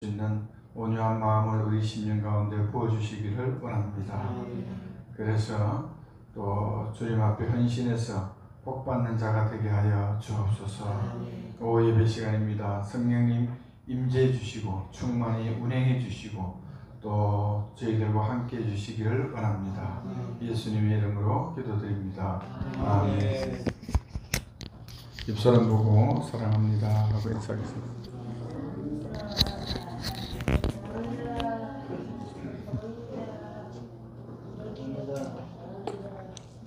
있는 온유한 마음을 우리 심령 가운데 부어주시기를 원합니다. 그래서 또 주님 앞에 헌신해서 복받는 자가 되게 하여 주옵소서. 오 예배 시간입니다. 성령님 임재해 주시고 충만히 운행해 주시고 또 저희들과 함께 해 주시기를 원합니다. 예수님의 이름으로 기도드립니다. 아멘. 입술은 보고 사랑합니다 하고 인사하겠습니다.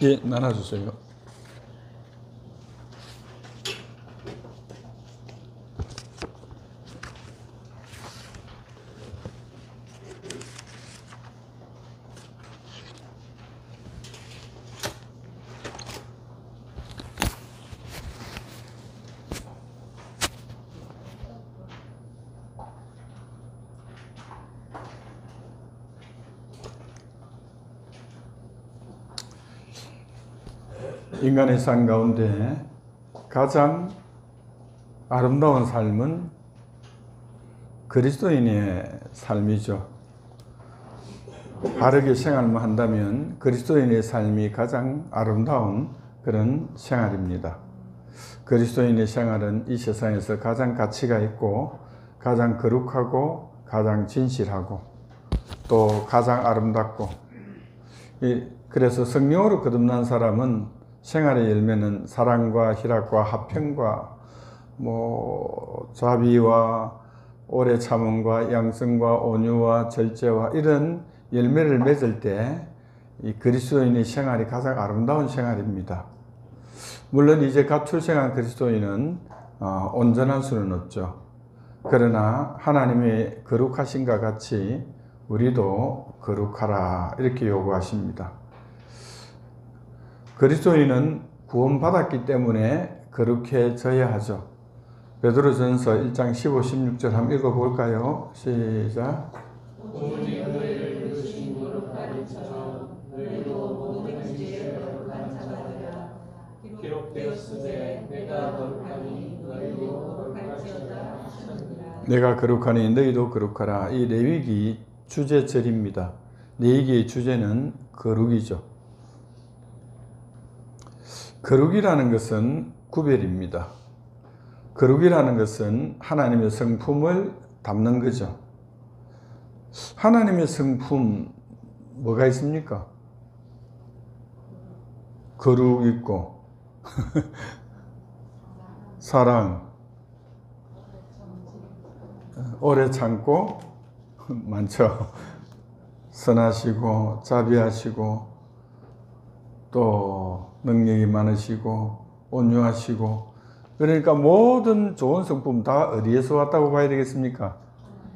예, 나눠주세요. 인간의 삶 가운데 가장 아름다운 삶은 그리스도인의 삶이죠. 바르게 생활만 한다면 그리스도인의 삶이 가장 아름다운 그런 생활입니다. 그리스도인의 생활은 이 세상에서 가장 가치가 있고 가장 거룩하고 가장 진실하고 또 가장 아름답고, 그래서 성령으로 거듭난 사람은 생활의 열매는 사랑과 희락과 화평과 자비와 오래 참음과 양성과 온유와 절제와 이런 열매를 맺을 때 이 그리스도인의 생활이 가장 아름다운 생활입니다. 물론 이제 갓 출생한 그리스도인은 온전할 수는 없죠. 그러나 하나님의 거룩하신과 같이 우리도 거룩하라 이렇게 요구하십니다. 그리스도인은 구원받았기 때문에 거룩해져야 하죠. 베드로전서 1장 15, 16절 한번 읽어볼까요? 시작. 오직 너희를 부르신 거룩한 자처럼 너희도 모든 지혜에 거룩한 자가 되라. 기록되었으되 내가 거룩하니 너희도 거룩할지어다 하셨느니라. 내가 거룩하니 너희도 거룩하라. 이 레위기 주제절입니다. 레위기의 주제는 거룩이죠. 거룩이라는 것은 구별입니다. 거룩이라는 것은 하나님의 성품을 담는 거죠. 하나님의 성품 뭐가 있습니까? 거룩 있고 사랑, 오래 참고 많죠. 선하시고 자비하시고 또 능력이 많으시고 온유하시고, 그러니까 모든 좋은 성품 다 어디에서 왔다고 봐야 되겠습니까?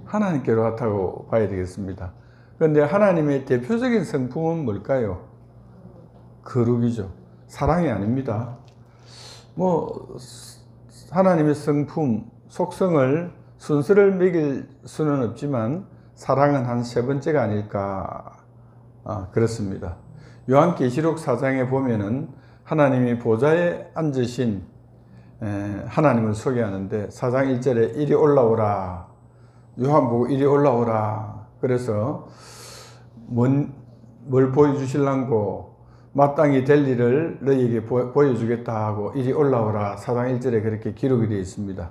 하나님께로 왔다고 봐야 되겠습니다. 그런데 하나님의 대표적인 성품은 뭘까요? 거룩이죠. 사랑이 아닙니다. 하나님의 성품, 속성을 순서를 매길 수는 없지만 사랑은 한 세 번째가 아닐까 그렇습니다. 요한계시록 4장에 보면은 하나님이 보좌에 앉으신 하나님을 소개하는데 4장 1절에 이리 올라오라. 요한 보고 이리 올라오라. 그래서 뭘 보여주실랑고 마땅히 될 일을 너희에게 보여주겠다 하고 이리 올라오라. 4장 1절에 그렇게 기록이 되어 있습니다.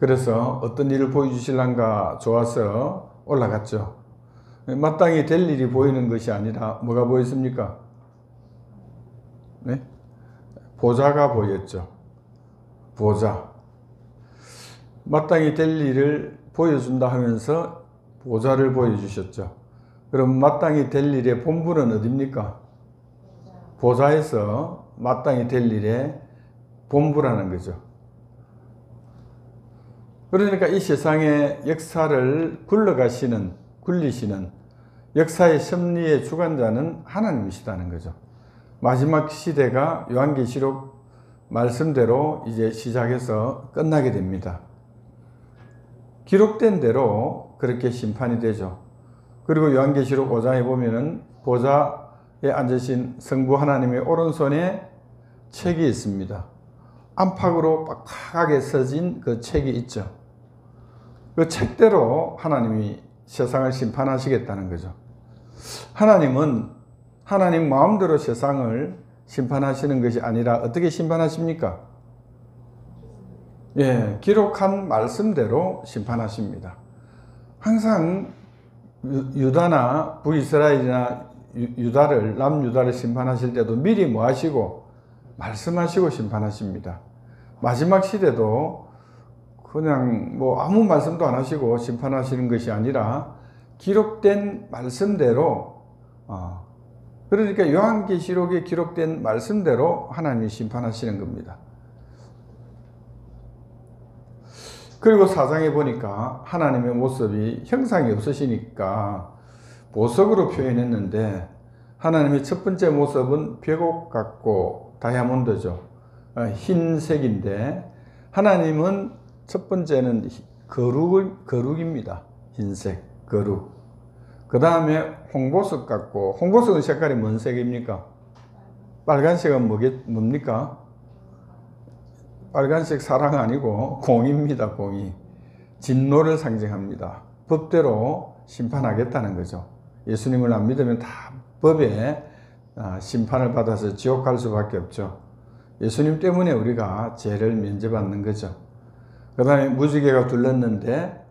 그래서 어떤 일을 보여주실랑가 좋아서 올라갔죠. 마땅히 될 일이 보이는 것이 아니라 뭐가 보였습니까? 네? 보좌가 보였죠. 보좌. 마땅히 될 일을 보여준다 하면서 보좌를 보여주셨죠. 그럼 마땅히 될 일의 본분은 어디입니까? 보좌에서 마땅히 될 일의 본부라는 거죠. 그러니까 이 세상의 역사를 굴리시는 역사의 섭리의 주관자는 하나님이시다는 거죠. 마지막 시대가 요한계시록 말씀대로 이제 시작해서 끝나게 됩니다. 기록된 대로 그렇게 심판이 되죠. 그리고 요한계시록 5장에 보면은 보좌에 앉으신 성부 하나님의 오른손에 책이 있습니다. 안팎으로 빡빡하게 써진 그 책이 있죠. 그 책대로 하나님이 세상을 심판하시겠다는 거죠. 하나님은 하나님 마음대로 세상을 심판하시는 것이 아니라 어떻게 심판하십니까? 예, 기록한 말씀대로 심판하십니다. 항상 유다나 북이스라엘이나 유다를 남유다를 심판하실 때도 미리 뭐 하시고 말씀하시고 심판하십니다. 마지막 시대도 그냥 뭐 아무 말씀도 안 하시고 심판하시는 것이 아니라 기록된 말씀대로 그러니까 요한계시록에 기록된 말씀대로 하나님이 심판하시는 겁니다. 그리고 4장에 보니까 하나님의 모습이 형상이 없으시니까 보석으로 표현했는데 하나님의 첫 번째 모습은 벽옥 같고 다이아몬드죠. 흰색인데 하나님은 첫 번째는 거룩입니다. 흰색, 거룩. 그 다음에 홍보석 같고, 홍보석은 색깔이 뭔 색입니까? 빨간색은 뭡니까? 빨간색 사랑 아니고 공입니다. 공이. 진노를 상징합니다. 법대로 심판하겠다는 거죠. 예수님을 안 믿으면 다 법에 심판을 받아서 지옥 갈 수밖에 없죠. 예수님 때문에 우리가 죄를 면제받는 거죠. 그 다음에 무지개가 둘렀는데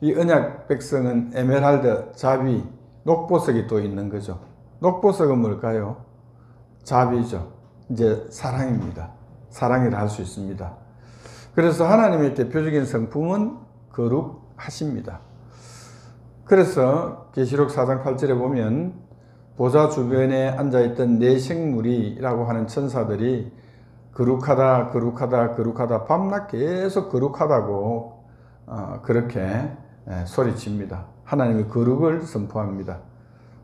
이 언약 백성은 에메랄드, 자비, 녹보석이 또 있는 거죠. 녹보석은 뭘까요? 자비죠. 이제 사랑입니다. 사랑이라 할 수 있습니다. 그래서 하나님의 대표적인 성품은 거룩하십니다. 그래서 계시록 4장 8절에 보면 보좌 주변에 앉아있던 네 생물이라고 하는 천사들이 거룩하다, 거룩하다, 거룩하다, 밤낮 계속 거룩하다고 그렇게 소리칩니다. 하나님의 거룩을 선포합니다.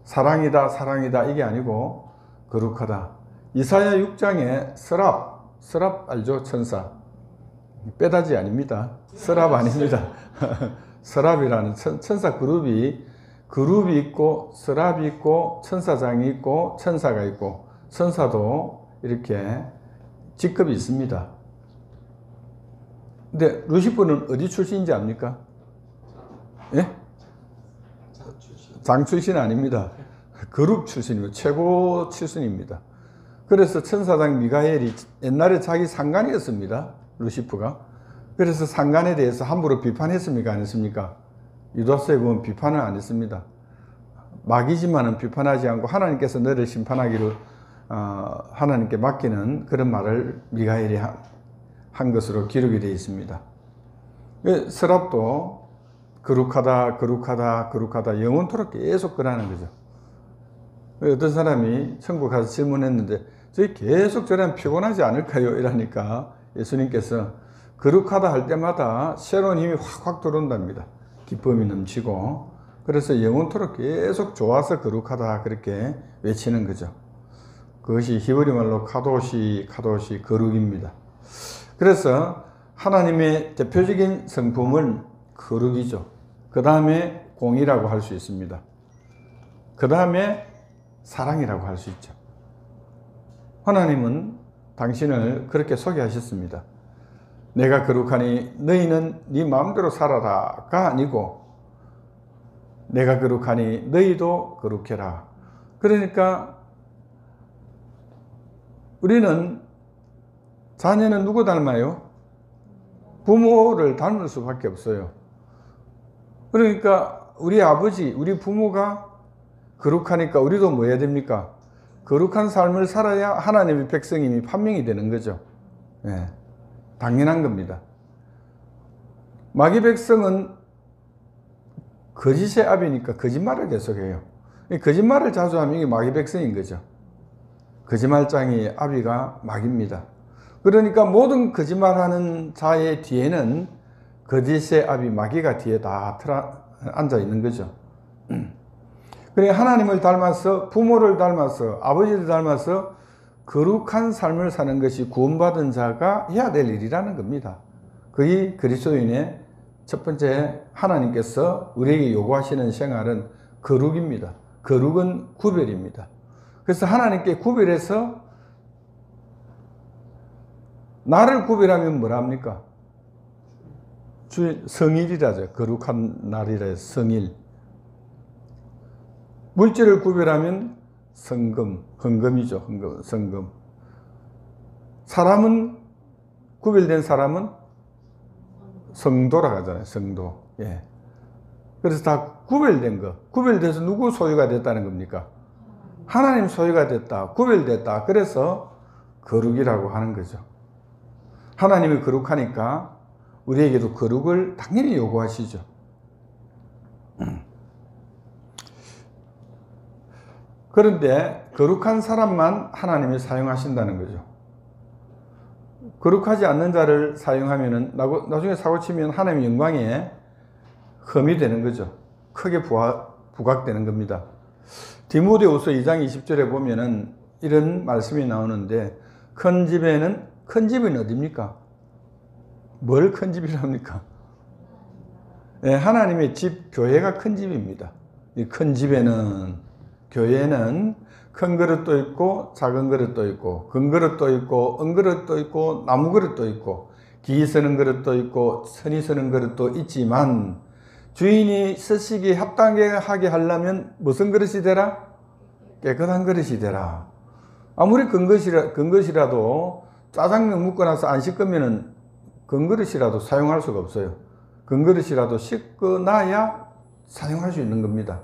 사랑이다, 사랑이다 이게 아니고 거룩하다. 이사야 6장에 서랍 알죠? 천사. 빼다지 아닙니다. 서랍 아닙니다. 서랍이라는 천사 그룹이 있고 서랍이 있고 천사장이 있고 천사가 있고 천사도 이렇게 직급이 있습니다. 근데 루시퍼는 어디 출신인지 압니까? 예? 장 출신 아닙니다. 그룹 출신이고 최고 출신입니다. 그래서 천사장 미가엘이 옛날에 자기 상관이었습니다. 루시퍼가. 그래서 상관에 대해서 함부로 비판했습니까? 안 했습니까? 유다서에 보면 비판을 안 했습니다. 마귀지만은 비판하지 않고 하나님께서 너를 심판하기를 하나님께 맡기는 그런 말을 미가엘이 한 것으로 기록이 되어 있습니다. 서랍도 거룩하다, 거룩하다, 거룩하다 영원토록 계속 그러는 거죠. 어떤 사람이 천국 가서 질문했는데 저희 계속 저랑 피곤하지 않을까요? 이러니까 예수님께서 거룩하다 할 때마다 새로운 힘이 확확 들어온답니다. 기쁨이 넘치고. 그래서 영원토록 계속 좋아서 거룩하다 그렇게 외치는 거죠. 그것이 히브리 말로 카도시 거룩입니다. 그래서 하나님의 대표적인 성품은 거룩이죠. 그 다음에 공의라고 할 수 있습니다. 그 다음에 사랑이라고 할 수 있죠. 하나님은 당신을 그렇게 소개하셨습니다. 내가 거룩하니 너희는 네 마음대로 살아라가 아니고 내가 거룩하니 너희도 거룩해라. 그러니까 우리는 자녀는 누구 닮아요? 부모를 닮을 수밖에 없어요. 그러니까 우리 아버지, 우리 부모가 거룩하니까 우리도 뭐 해야 됩니까? 거룩한 삶을 살아야 하나님의 백성임이 판명이 되는 거죠. 예, 당연한 겁니다. 마귀 백성은 거짓의 압이니까 거짓말을 계속해요. 거짓말을 자주 하면 이게 마귀 백성인 거죠. 거짓말장이 아비가 마귀입니다. 그러니까 모든 거짓말하는 자의 뒤에는 거짓의 압이 마귀가 뒤에 다 앉아 있는 거죠. 그래 하나님을 닮아서 부모를 닮아서 아버지를 닮아서 거룩한 삶을 사는 것이 구원받은 자가 해야 될 일이라는 겁니다. 그게 그리스도인의 첫 번째 하나님께서 우리에게 요구하시는 생활은 거룩입니다. 거룩은 구별입니다. 그래서 하나님께 구별해서 나를 구별하면 뭐라 합니까? 성일이라죠. 거룩한 날이라 해서 성일. 물질을 구별하면 성금, 헌금이죠. 헌금, 성금. 사람은, 구별된 사람은 성도라고 하잖아요. 성도. 예. 그래서 다 구별된 거. 구별돼서 누구 소유가 됐다는 겁니까? 하나님 소유가 됐다. 구별됐다. 그래서 거룩이라고 하는 거죠. 하나님이 거룩하니까 우리에게도 거룩을 당연히 요구하시죠. 그런데 거룩한 사람만 하나님이 사용하신다는 거죠. 거룩하지 않는 자를 사용하면은 나중에 사고치면 하나님의 영광에 흠이 되는 거죠. 크게 부각되는 겁니다. 디모데후서 2장 20절에 보면은 이런 말씀이 나오는데 큰 집은 어디입니까? 뭘 큰 집이랍니까? 네, 하나님의 집, 교회가 큰 집입니다. 이 큰 집에는, 교회는 큰 그릇도 있고 작은 그릇도 있고 금 그릇도 있고 은 그릇도 있고 나무 그릇도 있고 기 쓰는 그릇도 있고 선이 쓰는 그릇도 있지만 주인이 쓰시기에 합당하게 하려면 무슨 그릇이 되라? 깨끗한 그릇이 되라. 아무리 근 것이라도 짜장면 묻고 나서 안 씻으면 근 그릇이라도 사용할 수가 없어요. 근 그릇이라도 씻고 나야 사용할 수 있는 겁니다.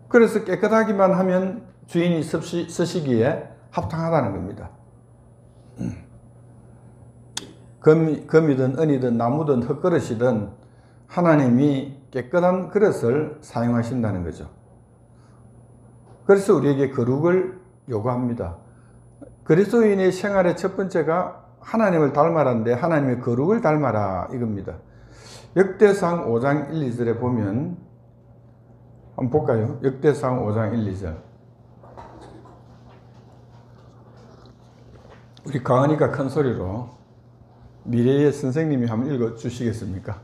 그래서 깨끗하기만 하면 주인이 쓰시기에 합당하다는 겁니다. 금이든 은이든 나무든 흙그릇이든 하나님이 깨끗한 그릇을 사용하신다는 거죠. 그래서 우리에게 거룩을 요구합니다. 그리스도인의 생활의 첫 번째가 하나님을 닮아라인데 하나님의 거룩을 닮아라 이겁니다. 역대상 5장 1, 2절에 보면 한번 볼까요? 역대상 5장 1, 2절. 우리 가은이가 큰 소리로 미래의 선생님이 한번 읽어 주시겠습니까?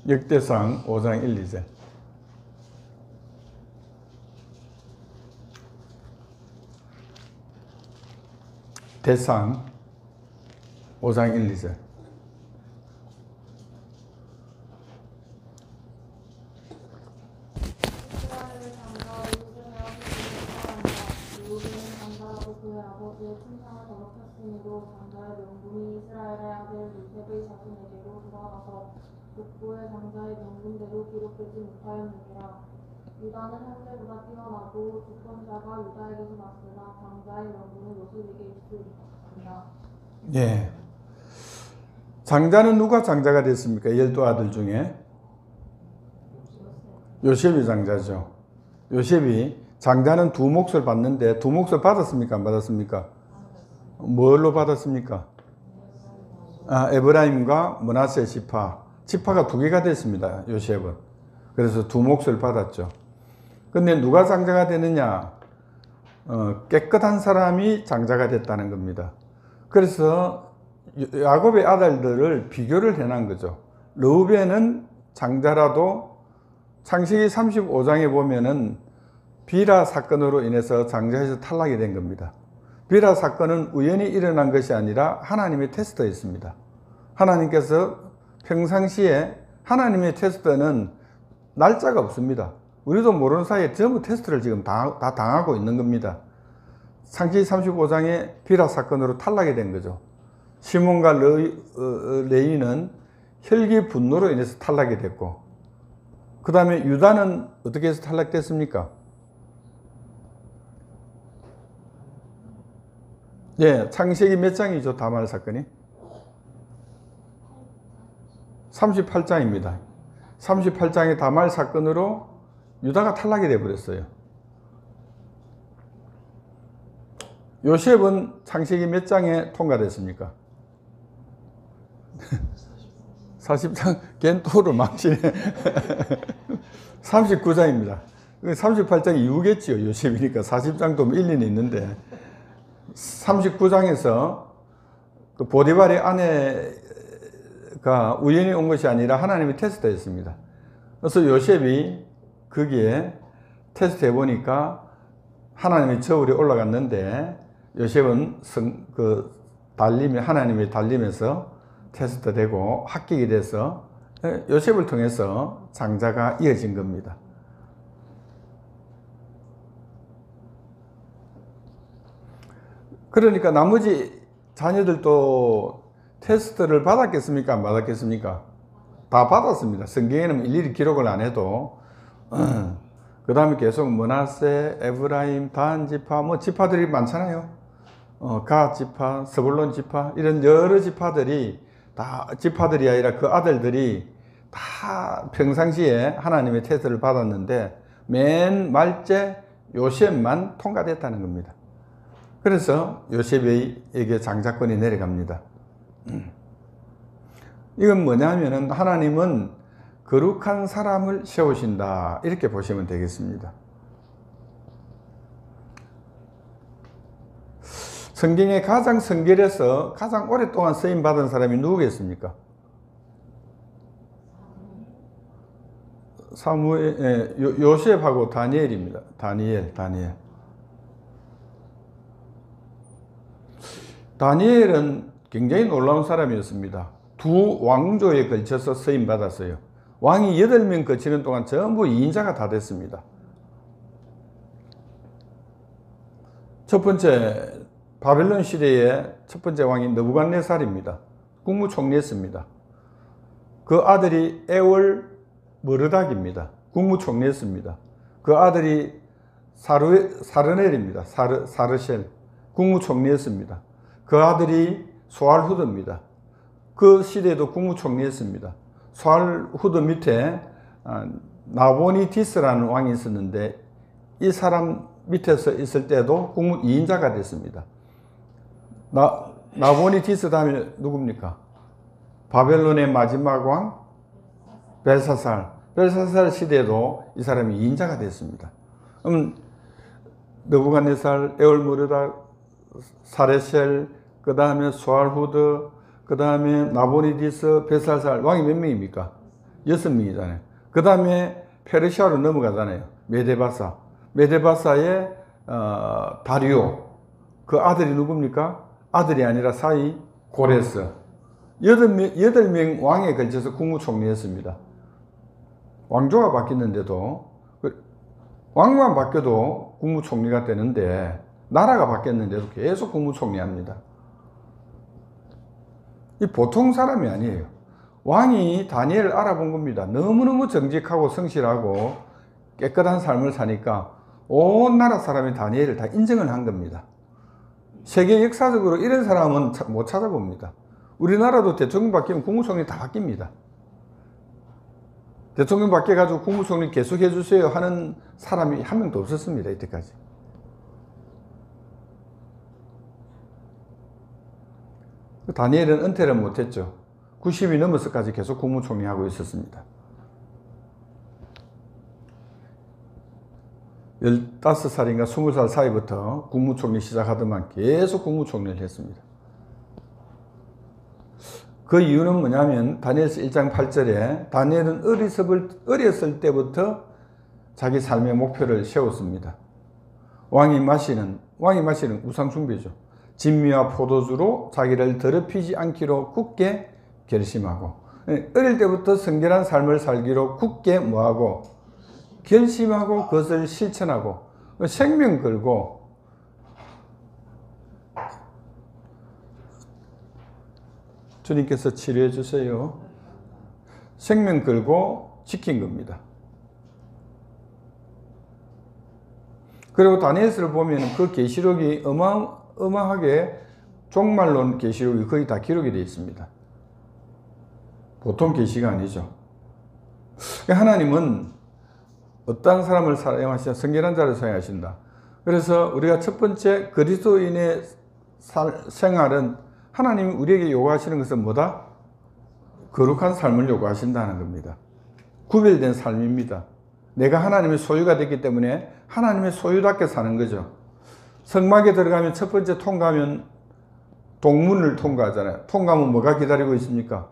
역대상 5장 1, 2절. 대상 5장 1, 2절. 북부의 장자의 명분대로 기록되지 못하였느니라. 유다는 형제보다 뛰어나고 주권자가 유다에게서 났으나 장자의 명분은 요셉에게 있으리라. 예. 장자는 누가 장자가 됐습니까? 12아들 중에 요셉이 장자죠. 요셉이 장자는 두 몫을 받는데 두 몫을 받았습니까? 안 받았습니까? 뭘로 받았습니까? 에브라임과 므낫세 지파가 두 개가 됐습니다. 요셉은. 그래서 두 몫을 받았죠. 근데 누가 장자가 되느냐? 깨끗한 사람이 장자가 됐다는 겁니다. 그래서 야곱의 아들들을 비교를 해놓은 거죠. 르우벤은 장자라도 창세기 35장에 보면은 비라 사건으로 인해서 장자에서 탈락이 된 겁니다. 비라 사건은 우연히 일어난 것이 아니라 하나님의 테스트였습니다. 하나님께서 평상시에 하나님의 테스트는 날짜가 없습니다. 우리도 모르는 사이에 전부 테스트를 지금 다 당하고 있는 겁니다. 창세기 35장에 비라 사건으로 탈락이 된 거죠. 시몬과 레위는 혈기 분노로 인해서 탈락이 됐고, 그 다음에 유다는 어떻게 해서 탈락됐습니까? 예, 창세기 몇 장이죠, 다말 사건이? 38장입니다. 38장의 다말 사건으로 유다가 탈락이 되어버렸어요. 요셉은 창세기 몇 장에 통과됐습니까? 40장, 걘 또를 망치네. 39장입니다. 38장이 이후겠지요. 요셉이니까 40장도 일리는 있는데 39장에서 그 보디발의 아내가 우연히 온 것이 아니라 하나님의 테스트였습니다. 그래서 요셉이 거기에 테스트 해보니까 하나님의 저울이 올라갔는데 요셉은 하나님의 달림에서 테스트되고 합격이 돼서 요셉을 통해서 장자가 이어진 겁니다. 그러니까 나머지 자녀들도 테스트를 받았겠습니까? 안 받았겠습니까? 다 받았습니다. 성경에는 일일이 기록을 안 해도 그 다음에 계속 므낫세, 에브라임, 단 지파, 뭐 지파들이 많잖아요. 갓 지파, 스불론 지파, 이런 여러 지파들이 다, 지파들이 아니라 그 아들들이 다 평상시에 하나님의 테스트를 받았는데 맨 말째 요셉만 통과됐다는 겁니다. 그래서 요셉에게 장자권이 내려갑니다. 이건 뭐냐면은 하나님은 거룩한 사람을 세우신다, 이렇게 보시면 되겠습니다. 성경에 가장 성결해서 가장 오랫동안 쓰임받은 사람이 누구겠습니까? 요셉하고 다니엘입니다. 다니엘. 다니엘은 굉장히 놀라운 사람이었습니다. 두 왕조에 걸쳐서 쓰임받았어요. 왕이 8명 거치는 동안 전부 2인자가 다 됐습니다. 첫 번째, 바벨론 시대의 첫 번째 왕이 느부갓네살입니다. 국무총리였습니다. 그 아들이 에월 머르닥입니다. 국무총리였습니다. 그 아들이 사르넬입니다. 사르셀, 국무총리였습니다. 그 아들이 소알후드입니다. 그 시대에도 국무총리였습니다. 소알후드 밑에 나보니디스라는 왕이 있었는데 이 사람 밑에서 있을 때도 국무 2인자가 됐습니다. 나보니디스 다음에 누굽니까? 바벨론의 마지막 왕 벨사살 시대에도 이 사람이 2인자가 됐습니다. 느부갓네살, 에올므르닥, 사레셀, 그 다음에 소알후드, 그 다음에 나보니디스, 벨사살, 왕이 몇 명입니까? 6명이잖아요. 그 다음에 페르시아로 넘어가잖아요. 메데바사의 다리오, 그 아들이 누굽니까? 아들이 아니라 사이 고레스. 8명 왕에 걸쳐서 국무총리였습니다. 왕조가 바뀌었는데도, 왕만 바뀌어도 국무총리가 되는데 나라가 바뀌었는데도 계속 국무총리합니다. 이 보통 사람이 아니에요. 왕이 다니엘을 알아본 겁니다. 너무너무 정직하고 성실하고 깨끗한 삶을 사니까 온 나라 사람이 다니엘을 다 인정을 한 겁니다. 세계 역사적으로 이런 사람은 못 찾아봅니다. 우리나라도 대통령 바뀌면 국무총리 다 바뀝니다. 대통령 바뀌어가지고 국무총리 계속해 주세요 하는 사람이 한 명도 없었습니다. 이때까지. 다니엘은 은퇴를 못했죠. 90이 넘어서까지 계속 국무총리 하고 있었습니다. 15살인가 20살 사이부터 국무총리 시작하더만 계속 국무총리를 했습니다. 그 이유는 뭐냐면 다니엘서 1장 8절에 다니엘은 어렸을 때부터 자기 삶의 목표를 세웠습니다. 왕이 마시는 우상 숭배죠. 진미와 포도주로 자기를 더럽히지 않기로 굳게 결심하고, 어릴 때부터 성결한 삶을 살기로 굳게 뭐하고 결심하고 그것을 실천하고 생명 걸고 주님께서 치료해 주세요. 생명 걸고 지킨 겁니다. 그리고 다니엘서를 보면 그 계시록이 어마어마하게 종말론 계시록이 거의 다 기록이 되어 있습니다. 보통 계시가 아니죠. 하나님은 어떤 사람을 사용하시냐? 성결한 자를 사용하신다. 그래서 우리가 첫 번째 그리스도인의 생활은 하나님이 우리에게 요구하시는 것은 뭐다? 거룩한 삶을 요구하신다는 겁니다. 구별된 삶입니다. 내가 하나님의 소유가 됐기 때문에 하나님의 소유답게 사는 거죠. 성막에 들어가면 첫 번째 통과하면 동문을 통과하잖아요. 통과하면 뭐가 기다리고 있습니까?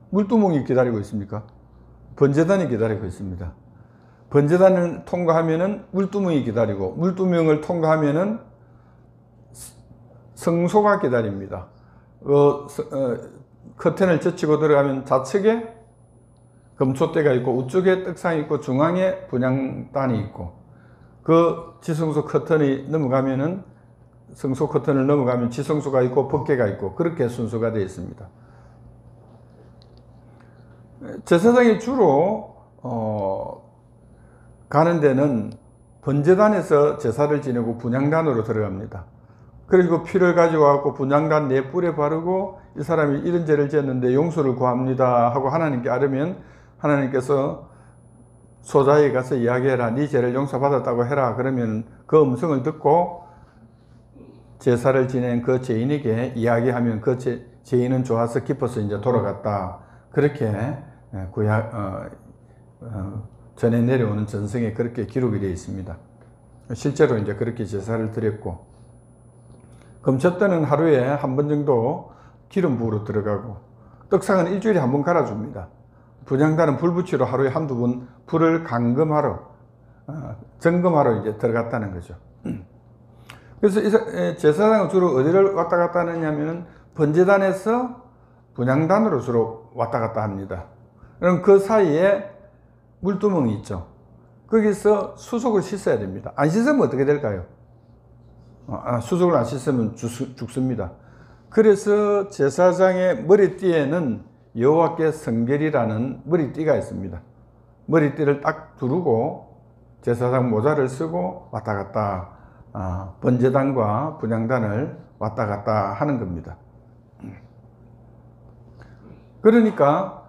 물두멍이 기다리고 있습니까? 번제단이 기다리고 있습니다. 번제단을 통과하면은 물두멍이 기다리고, 물두멍을 통과하면은 성소가 기다립니다. 커튼을 젖히고 들어가면 좌측에 금초대가 있고 우측에 떡상이 있고 중앙에 분향단이 있고 그 지성소 커튼이 넘어가면은 성소 커튼을 넘어가면 지성소가 있고 법궤가 있고 그렇게 순서가 되어 있습니다. 제사장이 주로 가는 데는 번제단에서 제사를 지내고 분향단으로 들어갑니다. 그리고 피를 가져와서 분향단 네 뿔에 바르고 이 사람이 이런 죄를 지었는데 용서를 구합니다 하고 하나님께 아뢰면 하나님께서 소자에 가서 이야기해라. 네 죄를 용서받았다고 해라. 그러면 그 음성을 듣고 제사를 지낸 그 죄인에게 이야기하면 그 죄인은 좋아서 기뻐서 이제 돌아갔다. 그렇게 전에 내려오는 전승에 그렇게 기록이 되어 있습니다. 실제로 이제 그렇게 제사를 드렸고, 금첩대는 하루에 한 번 정도 기름 부으러 들어가고, 떡상은 일주일에 한 번 갈아줍니다. 분향단은 불붙이러 하루에 한두 번 불을 감금하러, 점검하러 이제 들어갔다는 거죠. 그래서 제사장은 주로 어디를 왔다 갔다 하느냐면은 번제단에서 분향단으로 주로 왔다 갔다 합니다. 그럼 그 사이에 물두멍이 있죠. 거기서 수속을 씻어야 됩니다. 안 씻으면 어떻게 될까요? 수속을 안 씻으면 죽습니다. 그래서 제사장의 머리띠에는 여호와께 성결이라는 머리띠가 있습니다. 머리띠를 딱 두르고 제사장 모자를 쓰고 왔다 갔다 번제단과 분향단을 왔다 갔다 하는 겁니다. 그러니까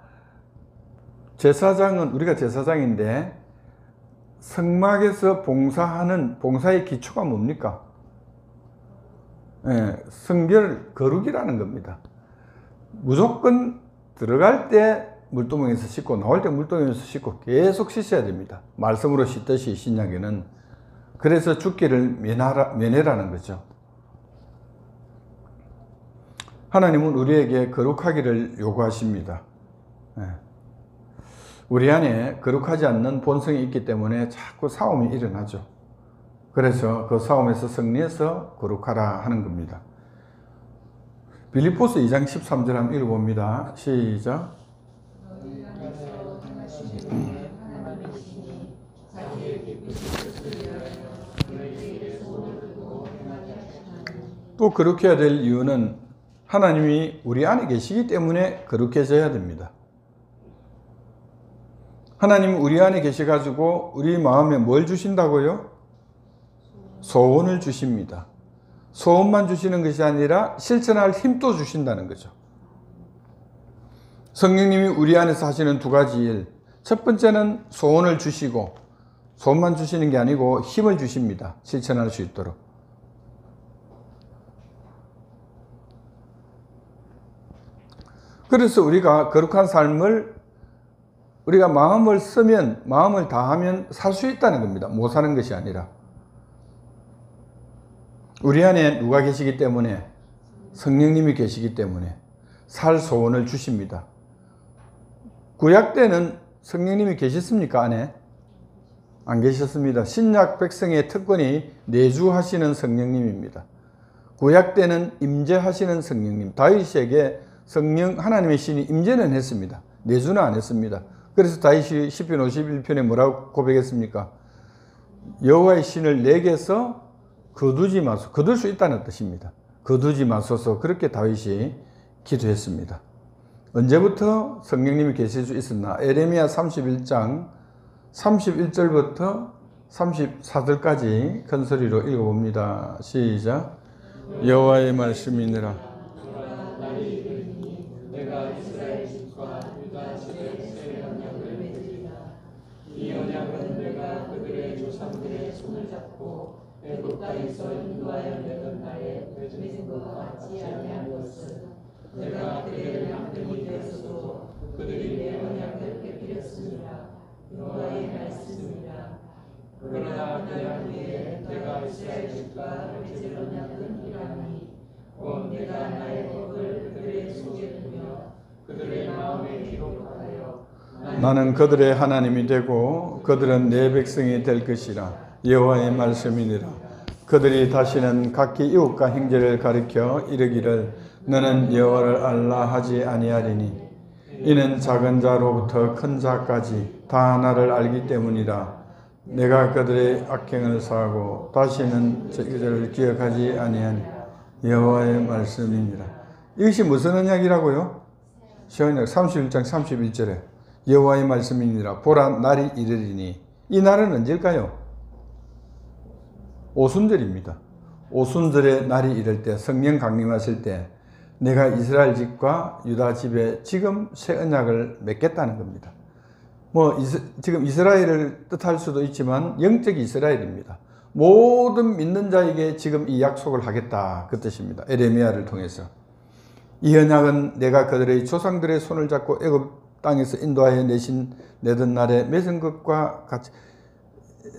제사장은, 우리가 제사장인데 성막에서 봉사하는 봉사의 기초가 뭡니까? 성결, 거룩이라는 겁니다. 무조건 들어갈 때 물두멍에서 씻고 나올 때 물두멍에서 씻고 계속 씻어야 됩니다. 말씀으로 씻듯이 신약에는. 그래서 죽기를 면해라는 거죠. 하나님은 우리에게 거룩하기를 요구하십니다. 우리 안에 거룩하지 않는 본성이 있기 때문에 자꾸 싸움이 일어나죠. 그래서 그 싸움에서 승리해서 거룩하라 하는 겁니다. 빌립보서 2장 13절 한번 읽어봅니다. 시작. 또 거룩해야 될 이유는 하나님이 우리 안에 계시기 때문에 거룩해져야 됩니다. 하나님이 우리 안에 계셔가지고 우리 마음에 뭘 주신다고요? 소원을 주십니다. 소원만 주시는 것이 아니라 실천할 힘도 주신다는 거죠. 성령님이 우리 안에서 하시는 두 가지 일. 첫 번째는 소원을 주시고, 소원만 주시는 게 아니고 힘을 주십니다. 실천할 수 있도록. 그래서 우리가 거룩한 삶을 우리가 마음을 쓰면, 마음을 다하면 살 수 있다는 겁니다. 못 사는 것이 아니라. 우리 안에 누가 계시기 때문에? 성령님이 계시기 때문에 살 소원을 주십니다. 구약 때는 성령님이 계셨습니까? 안에? 안 계셨습니다. 신약 백성의 특권이 내주하시는 성령님입니다. 구약 때는 임재하시는 성령님. 다윗에게 성령 하나님의 신이 임재는 했습니다. 내주는 안 했습니다. 그래서 다윗이 시편 51편에 뭐라고 고백했습니까? 여호와의 신을 내게서 거두지 마소서. 거둘 수 있다는 뜻입니다. 거두지 마소서. 그렇게 다윗이 기도했습니다. 언제부터 성령님이 계실 수 있었나? 에레미야 31장 31절부터 34절까지 큰 소리로 읽어봅니다. 시작. 여호와의 말씀이니라. 내가 이스라엘 집과 유다 집에 새 언약을 맺으리라. 이 언약은 내가 그들의 조상들의 손을 잡고 애굽 땅에서 인도하여 내던 날에 맺은 것과 같지 아니한 것을 내가 그들의 양들이 되었어도 그들이 내 언약을 깨뜨렸습니다. 여호와의 말씀이라. 그러나 그날 후에 내가 이스라엘 집과 맺을 언약은 이러하니 곧 내가 나의 법을 그들의 속에 두며 그들의 마음에 기록하여 나는 그들의 하나님이 되고 그들은 내 백성이 될 것이라. 여호와의 말씀이니라. 그들이 다시는 각기 이웃과 형제를 가리켜 이르기를 너는 여호와를 알라 하지 아니하리니 이는 작은 자로부터 큰 자까지 다 나를 알기 때문이라. 내가 그들의 악행을 사하고 다시는 저를 기억하지 아니하니 여호와의 말씀이니라. 이것이 무슨 언약이라고요? 시언약 31장 31절에 여호와의 말씀이니라. 보라 날이 이르리니. 이 날은 언제일까요? 오순절입니다. 오순절에 날이 이를 때, 성령 강림하실 때 내가 이스라엘 집과 유다 집에 지금 새 언약을 맺겠다는 겁니다. 지금 이스라엘을 뜻할 수도 있지만 영적 이스라엘입니다. 모든 믿는 자에게 지금 이 약속을 하겠다, 그 뜻입니다. 에레미야를 통해서. 이 언약은 내가 그들의 조상들의 손을 잡고 애굽 땅에서 인도하여 내던 날에 맺은 것과 같이.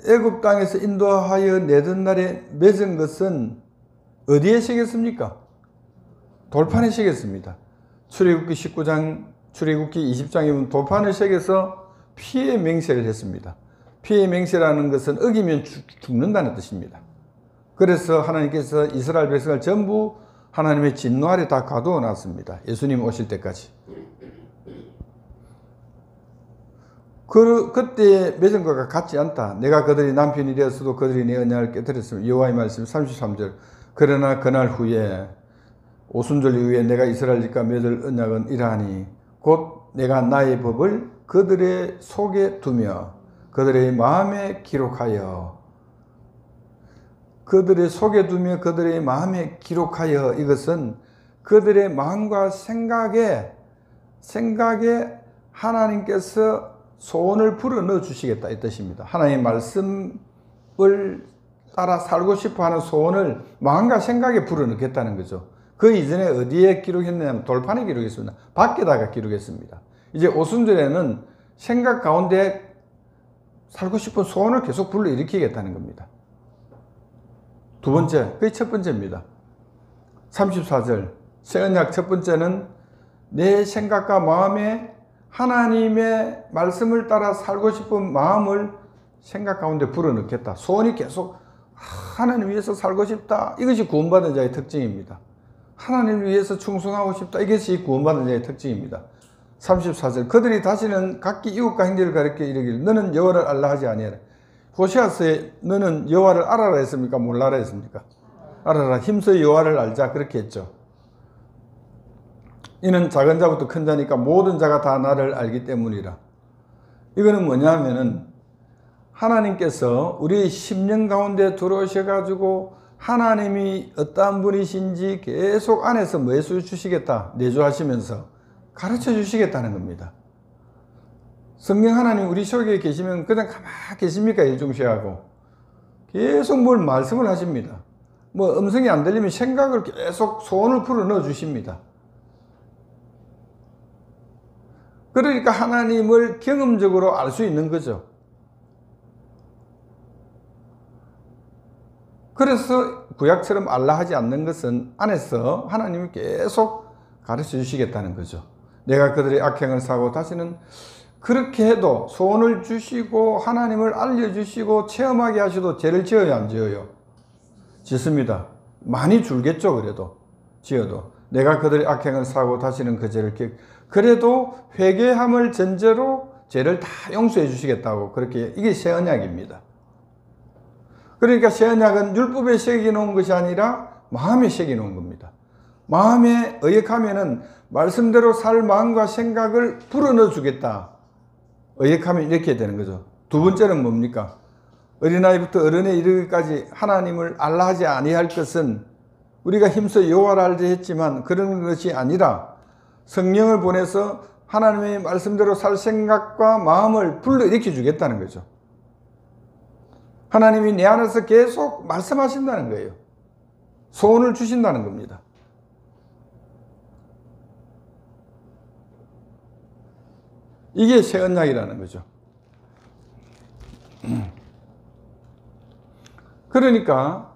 애굽 땅에서 인도하여 내던 날에 맺은 것은 어디에 새겼습니까? 돌판에 새겼습니다. 출애굽기 19장, 출애굽기 20장에 보면 돌판을 새겨서 피의 맹세를 했습니다. 피의 맹세라는 것은 어기면 죽는다는 뜻입니다. 그래서 하나님께서 이스라엘 백성을 전부 하나님의 진노 아래 다 가두어 놨습니다. 예수님 오실 때까지. 그때 맺은 것과 같지 않다. 내가 그들이 남편이 되었어도 그들이 내 언약을 깨뜨렸으면. 여호와의 말씀 33절. 그러나 그날 후에 오순절 이후에 내가 이스라엘 집과 맺을 언약은 이러하니 곧 내가 나의 법을 그들의 속에 두며 그들의 마음에 기록하여. 그들의 속에 두며 그들의 마음에 기록하여. 이것은 그들의 마음과 생각에 하나님께서 소원을 불어넣어 주시겠다, 이 뜻입니다. 하나님의 말씀을 따라 살고 싶어하는 소원을 마음과 생각에 불어넣겠다는 거죠. 그 이전에 어디에 기록했냐면 돌판에 기록했습니다. 밖에다가 기록했습니다. 이제 오순절에는 생각 가운데 살고 싶은 소원을 계속 불러일으키겠다는 겁니다. 두 번째, 그게 첫 번째입니다. 34절 새 언약 첫 번째는 내 생각과 마음에 하나님의 말씀을 따라 살고 싶은 마음을 생각 가운데 불어넣겠다. 소원이 계속 하나님 위해서 살고 싶다. 이것이 구원받은 자의 특징입니다. 하나님을 위해서 충성하고 싶다. 이것이 구원받은 자의 특징입니다. 34절 그들이 다시는 각기 이웃과 형제를 가리켜 이르기를 너는 여호와를 알라 하지 아니하라. 호시아서에 너는 여호와를 알아라 했습니까? 몰라라 했습니까? 알아라. 힘써 여호와를 알자. 그렇게 했죠. 이는 작은 자부터 큰 자니까 모든 자가 다 나를 알기 때문이라. 이거는 뭐냐면은 하나님께서 우리 심령 가운데 들어오셔가지고 하나님이 어떠한 분이신지 계속 안에서 매수 주시겠다, 내주하시면서 가르쳐 주시겠다는 겁니다. 성령 하나님 우리 속에 계시면 그냥 가만히 계십니까? 일중시하고 계속 뭘 말씀을 하십니다. 음성이 안 들리면 생각을 계속 소원을 풀어 넣어 주십니다. 그러니까 하나님을 경험적으로 알 수 있는 거죠. 그래서 구약처럼 알라 하지 않는 것은 안에서 하나님이 계속 가르쳐 주시겠다는 거죠. 내가 그들의 악행을 사고 다시는 그렇게 해도 소원을 주시고 하나님을 알려주시고 체험하게 하셔도 죄를 지어요, 안 지어요? 짓습니다. 많이 줄겠죠. 그래도 지어도 내가 그들의 악행을 사고 다시는 그 죄를 그래도 회개함을 전제로 죄를 다 용서해 주시겠다고 그렇게. 이게 새 언약입니다. 그러니까 새 언약은 율법에 새겨 놓은 것이 아니라 마음에 새겨 놓은 겁니다. 마음에 의역하면은 말씀대로 살 마음과 생각을 불어넣어 주겠다. 의역하면 이렇게 되는 거죠. 두 번째는 뭡니까? 어린아이부터 어른에 이르기까지 하나님을 알라 하지 아니할 것은 우리가 힘써 여호와를 알자 했지만 그런 것이 아니라 성령을 보내서 하나님의 말씀대로 살 생각과 마음을 불러일으켜 주겠다는 거죠. 하나님이 내 안에서 계속 말씀하신다는 거예요. 소원을 주신다는 겁니다. 이게 새 언약이라는 거죠. 그러니까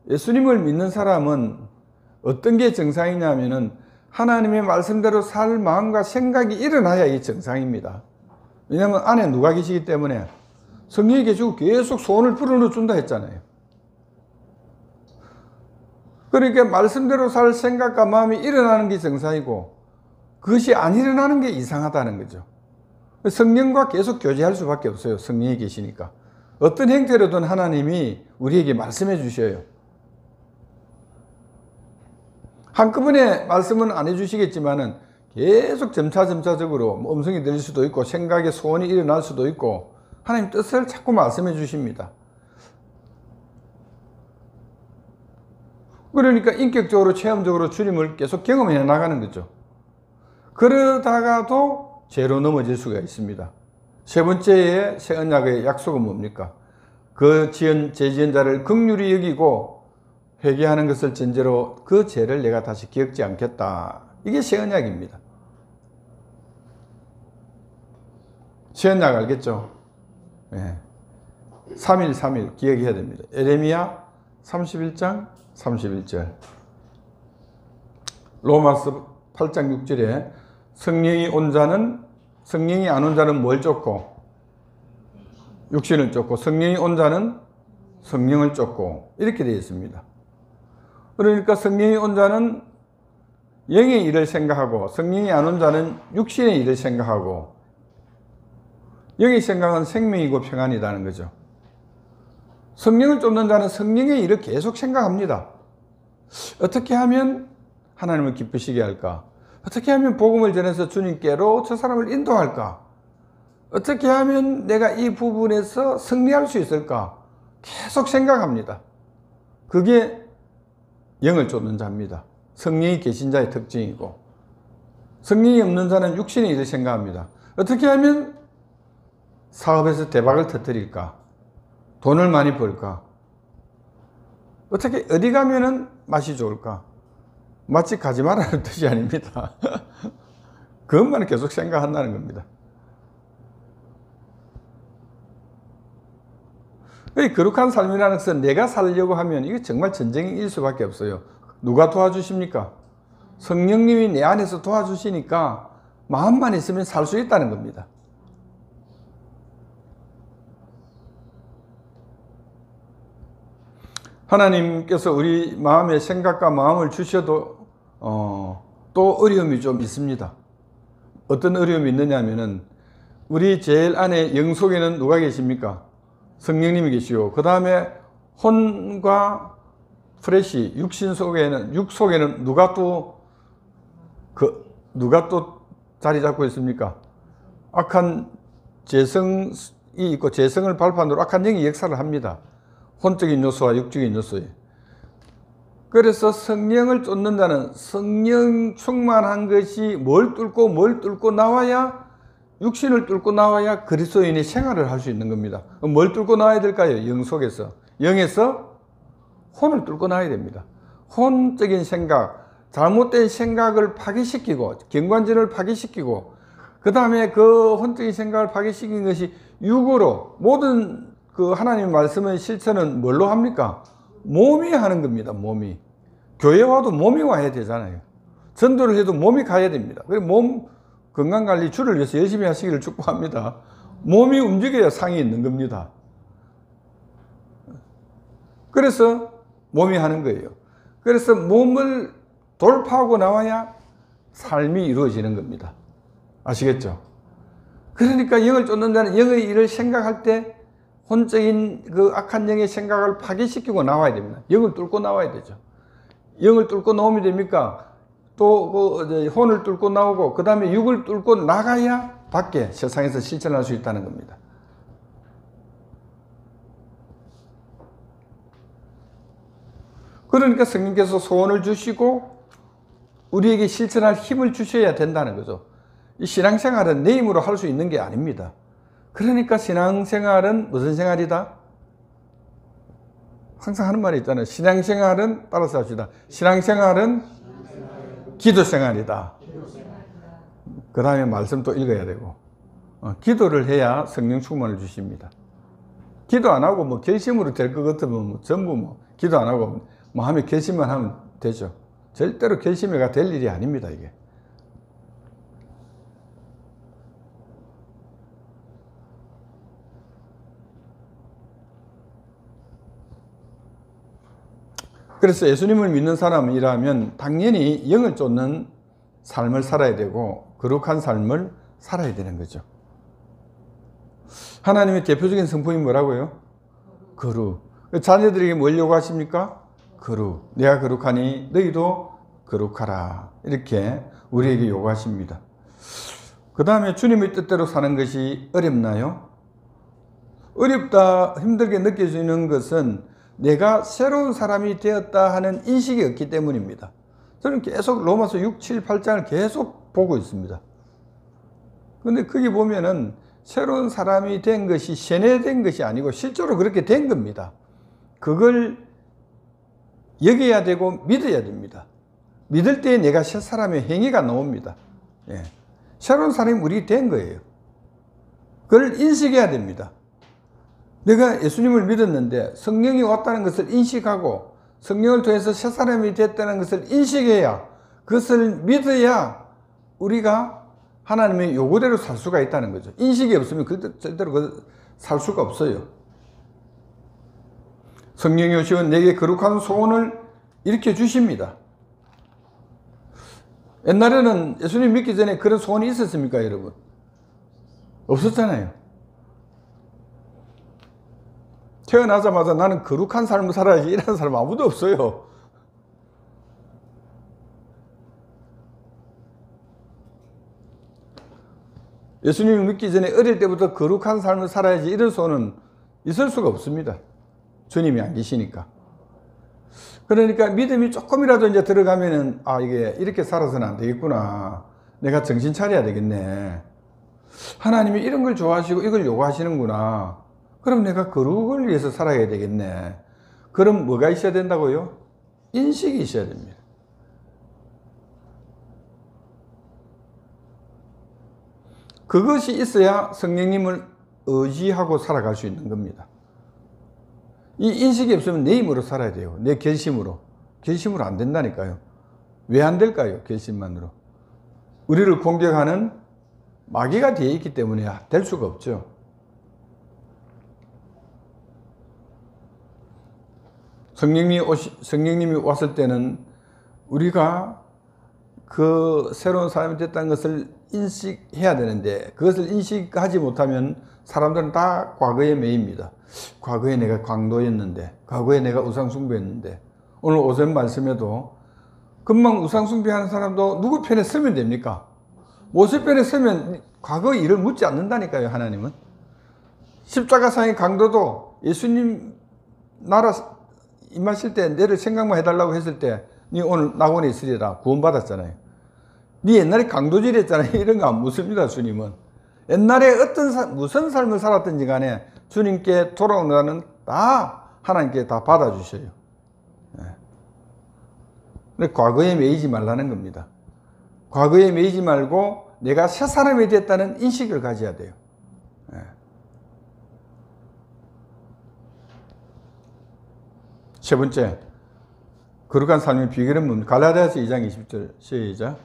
예수님을 믿는 사람은 어떤 게 정상이냐면은 하나님의 말씀대로 살 마음과 생각이 일어나야 이게 정상입니다. 왜냐하면 안에 누가 계시기 때문에 성령이 계시고 계속 소원을 불어넣어 준다 했잖아요. 그러니까 말씀대로 살 생각과 마음이 일어나는 게 정상이고 그것이 안 일어나는 게 이상하다는 거죠. 성령과 계속 교제할 수밖에 없어요. 성령이 계시니까. 어떤 형태로든 하나님이 우리에게 말씀해 주셔요. 한꺼번에 말씀은 안 해주시겠지만은 계속 점차적으로 음성이 들릴 수도 있고 생각의 소원이 일어날 수도 있고 하나님 뜻을 자꾸 말씀해 주십니다. 그러니까 인격적으로 체험적으로 주님을 계속 경험해 나가는 거죠. 그러다가도 죄로 넘어질 수가 있습니다. 세 번째의 새 언약의 약속은 뭡니까? 그 죄 지은 자를 긍휼히 여기고 회개하는 것을 전제로 그 죄를 내가 다시 기억지 않겠다. 이게 새 언약입니다. 새 언약 알겠죠? 네. 3.1 기억해야 됩니다. 에레미야 31장 31절. 로마서 8장 6절에 성령이 안 온 자는 뭘 쫓고? 육신을 쫓고, 성령이 온 자는 성령을 쫓고, 이렇게 되어 있습니다. 그러니까 성령이 온 자는 영의 일을 생각하고, 성령이 안 온 자는 육신의 일을 생각하고, 영의 생각은 생명이고 평안이라는 거죠. 성령을 쫓는 자는 성령의 일을 계속 생각합니다. 어떻게 하면 하나님을 기쁘시게 할까? 어떻게 하면 복음을 전해서 주님께로 저 사람을 인도할까? 어떻게 하면 내가 이 부분에서 승리할 수 있을까? 계속 생각합니다. 그게 영을 쫓는 자입니다. 성령이 계신 자의 특징이고, 성령이 없는 자는 육신의 일을 생각합니다. 어떻게 하면 사업에서 대박을 터뜨릴까? 돈을 많이 벌까? 어떻게 어디 가면은 맛이 좋을까? 마치 가지 말라는 뜻이 아닙니다. 그것만 계속 생각한다는 겁니다. 이 거룩한 삶이라는 것은 내가 살려고 하면 이게 정말 전쟁일 수밖에 없어요. 누가 도와주십니까? 성령님이 내 안에서 도와주시니까 마음만 있으면 살 수 있다는 겁니다. 하나님께서 우리 마음에 생각과 마음을 주셔도 또 어려움이 좀 있습니다. 어떤 어려움이 있느냐 하면은 우리 제일 안에 영 속에는 누가 계십니까? 성령님이 계시고, 그 다음에 혼과 프레시, 육신 속에는, 육 속에는 누가 또 자리 잡고 있습니까? 악한 재성이 있고, 재성을 발판으로 악한 영이 역사를 합니다. 혼적인 요소와 육적인 요소에. 그래서 성령을 쫓는다는, 성령 충만한 것이 뭘 뚫고 나와야, 육신을 뚫고 나와야 그리스도인이 생활을 할 수 있는 겁니다. 뭘 뚫고 나와야 될까요? 영 속에서. 영에서 혼을 뚫고 나와야 됩니다. 혼적인 생각, 잘못된 생각을 파괴시키고, 경관진을 파괴시키고, 그 다음에 그 혼적인 생각을 파괴시킨 것이 육으로, 모든 그 하나님의 말씀의 실천은 뭘로 합니까? 몸이 하는 겁니다. 몸이. 교회 와도 몸이 와야 되잖아요. 전도를 해도 몸이 가야 됩니다. 그래서 몸 건강관리 주를 위해서 열심히 하시기를 축복합니다. 몸이 움직여야 상이 있는 겁니다. 그래서 몸이 하는 거예요. 그래서 몸을 돌파하고 나와야 삶이 이루어지는 겁니다. 아시겠죠? 그러니까 영을 쫓는 자는 영의 일을 생각할 때 혼적인 그 악한 영의 생각을 파괴시키고 나와야 됩니다. 영을 뚫고 나와야 되죠. 영을 뚫고 나오면 됩니까? 또 그 혼을 뚫고 나오고, 그 다음에 육을 뚫고 나가야 밖에 세상에서 실천할 수 있다는 겁니다. 그러니까 성령께서 소원을 주시고 우리에게 실천할 힘을 주셔야 된다는 거죠. 이 신앙생활은 내 힘으로 할 수 있는 게 아닙니다. 그러니까 신앙생활은 무슨 생활이다? 항상 하는 말이 있잖아요. 신앙생활은, 따라서 합시다. 신앙생활은 기도생활이다. 그 다음에 말씀 또 읽어야 되고, 기도를 해야 성령 충만을 주십니다. 기도 안 하고 뭐 결심으로 될 것 같으면 뭐 전부 뭐 기도 안 하고 마음에 결심만 하면 되죠. 절대로 결심해가 될 일이 아닙니다, 이게. 그래서 예수님을 믿는 사람이라면 당연히 영을 쫓는 삶을 살아야 되고 거룩한 삶을 살아야 되는 거죠. 하나님의 대표적인 성품이 뭐라고요? 거룩. 자녀들에게 뭘 요구하십니까? 거룩. 내가 거룩하니 너희도 거룩하라. 이렇게 우리에게 요구하십니다. 그 다음에 주님의 뜻대로 사는 것이 어렵나요? 어렵다, 힘들게 느껴지는 것은 내가 새로운 사람이 되었다 하는 인식이 없기 때문입니다. 저는 계속 로마서 6, 7, 8장을 계속 보고 있습니다. 근데 거기 보면은 새로운 사람이 된 것이 세뇌된 것이 아니고 실제로 그렇게 된 겁니다. 그걸 여겨야 되고 믿어야 됩니다. 믿을 때 내가 새 사람의 행위가 나옵니다. 예. 새로운 사람이 우리 된 거예요. 그걸 인식해야 됩니다. 내가 예수님을 믿었는데 성령이 왔다는 것을 인식하고 성령을 통해서 새 사람이 됐다는 것을 인식해야, 그것을 믿어야 우리가 하나님의 요구대로 살 수가 있다는 거죠. 인식이 없으면 그대로 살 수가 없어요. 성령이 오시면 내게 거룩한 소원을 일으켜 주십니다. 옛날에는 예수님 믿기 전에 그런 소원이 있었습니까, 여러분? 없었잖아요. 태어나자마자 나는 거룩한 삶을 살아야지 이라는 사람 아무도 없어요. 예수님을 믿기 전에 어릴 때부터 거룩한 삶을 살아야지 이런 소원은 있을 수가 없습니다. 주님이 안 계시니까. 그러니까 믿음이 조금이라도 이제 들어가면은, 아, 이게 이렇게 살아서는 안 되겠구나. 내가 정신 차려야 되겠네. 하나님이 이런 걸 좋아하시고 이걸 요구하시는구나. 그럼 내가 거룩을 위해서 살아야 되겠네. 그럼 뭐가 있어야 된다고요? 인식이 있어야 됩니다. 그것이 있어야 성령님을 의지하고 살아갈 수 있는 겁니다. 이 인식이 없으면 내 힘으로 살아야 돼요. 내 결심으로. 결심으로 안 된다니까요. 왜 안 될까요? 결심만으로. 우리를 공격하는 마귀가 되어 있기 때문에 될 수가 없죠. 성령님이 왔을 때는 우리가 그 새로운 사람이 됐다는 것을 인식해야 되는데, 그것을 인식하지 못하면 사람들은 다 과거에 매입니다. 과거에 내가 강도였는데, 과거에 내가 우상숭배했는데, 오늘 오전 말씀에도 금방 우상숭배하는 사람도 누구 편에 서면 됩니까? 모세 편에 서면 과거 일을 묻지 않는다니까요, 하나님은. 십자가상의 강도도 예수님 나라 임하실 때 내를 생각만 해달라고 했을 때 네 오늘 낙원에 있으리라 구원받았잖아요. 네 옛날에 강도질했잖아요. 이런 거 안 묻습니다, 주님은. 옛날에 무슨 삶을 살았든지 간에 주님께 돌아오는 다 하나님께 다 받아주셔요. 네. 과거에 매이지 말라는 겁니다. 과거에 매이지 말고 내가 새 사람이 됐다는 인식을 가져야 돼요. 네. 세 번째, 거룩한 삶의 비결은 뭡니까? 갈라디아서 2장 20절 시작.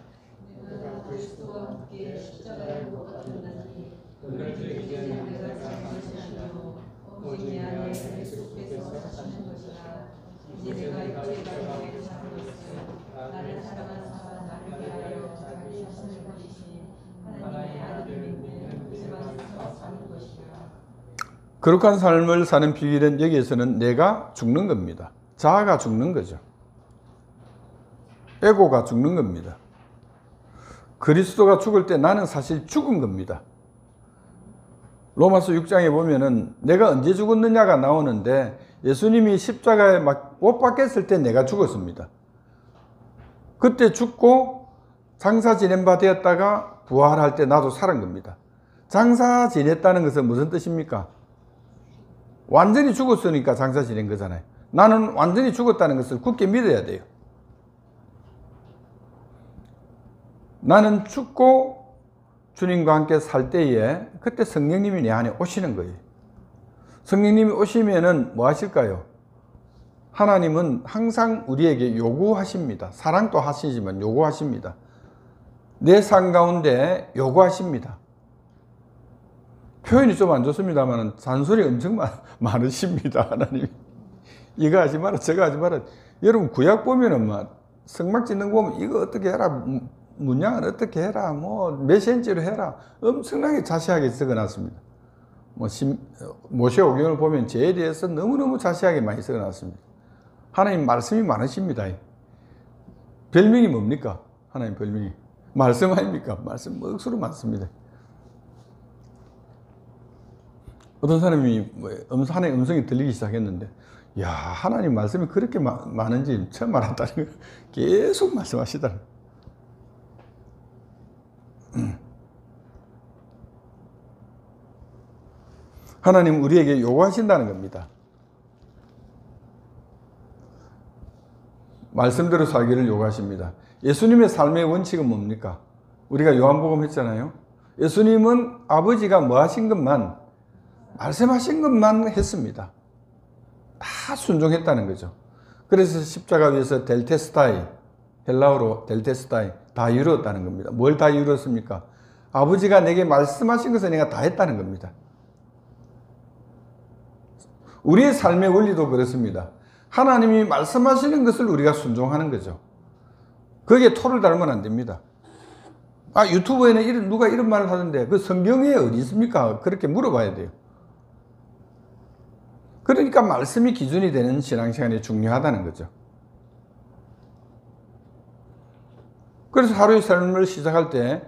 거룩한 삶을 사는 비결은 여기에서는 내가 죽는 겁니다. 자아가 죽는 거죠. 에고가 죽는 겁니다. 그리스도가 죽을 때 나는 사실 죽은 겁니다. 로마서 6장에 보면은 내가 언제 죽었느냐가 나오는데 예수님이 십자가에 못 박혔을 때 내가 죽었습니다. 그때 죽고 장사 지낸 바 되었다가 부활할 때 나도 살은 겁니다. 장사 지냈다는 것은 무슨 뜻입니까? 완전히 죽었으니까 장사 지낸 거잖아요. 나는 완전히 죽었다는 것을 굳게 믿어야 돼요. 나는 죽고 주님과 함께 살 때에 그때 성령님이 내 안에 오시는 거예요. 성령님이 오시면은 뭐 하실까요? 하나님은 항상 우리에게 요구하십니다. 사랑도 하시지만 요구하십니다. 내 삶 가운데 요구하십니다. 표현이 좀 안 좋습니다만 잔소리 엄청 많으십니다. 하나님이. 이거 하지 마라 저거 하지 마라. 여러분 구약 보면은 막 성막 짓는 거 보면 이거 어떻게 해라, 문양을 어떻게 해라, 뭐 몇 센치로 해라, 엄청나게 자세하게 적어놨습니다. 뭐 모세오경을 보면 죄에 대해서 너무너무 자세하게 많이 적어놨습니다. 하나님 말씀이 많으십니다. 별명이 뭡니까? 하나님 별명이 말씀 아닙니까? 말씀 억수로 많습니다. 어떤 사람이 하나님의 음성이 들리기 시작했는데, 야, 하나님 말씀이 그렇게 많은지 처음 알았다는 거. 계속 말씀하시더라고요. 하나님 우리에게 요구하신다는 겁니다. 말씀대로 살기를 요구하십니다. 예수님의 삶의 원칙은 뭡니까? 우리가 요한복음 했잖아요. 예수님은 아버지가 뭐 하신 것만, 말씀하신 것만 했습니다. 다 순종했다는 거죠. 그래서 십자가 위에서 델테스타이, 헬라어로 델테스타이, 다 이루었다는 겁니다. 뭘 다 이루었습니까? 아버지가 내게 말씀하신 것을 내가 다 했다는 겁니다. 우리의 삶의 원리도 그렇습니다. 하나님이 말씀하시는 것을 우리가 순종하는 거죠. 거기에 토를 달면 안 됩니다. 아, 유튜브에는 누가 이런 말을 하던데 그 성경에 어디 있습니까? 그렇게 물어봐야 돼요. 그러니까 말씀이 기준이 되는 신앙생활이 중요하다는 거죠. 그래서 하루의 삶을 시작할 때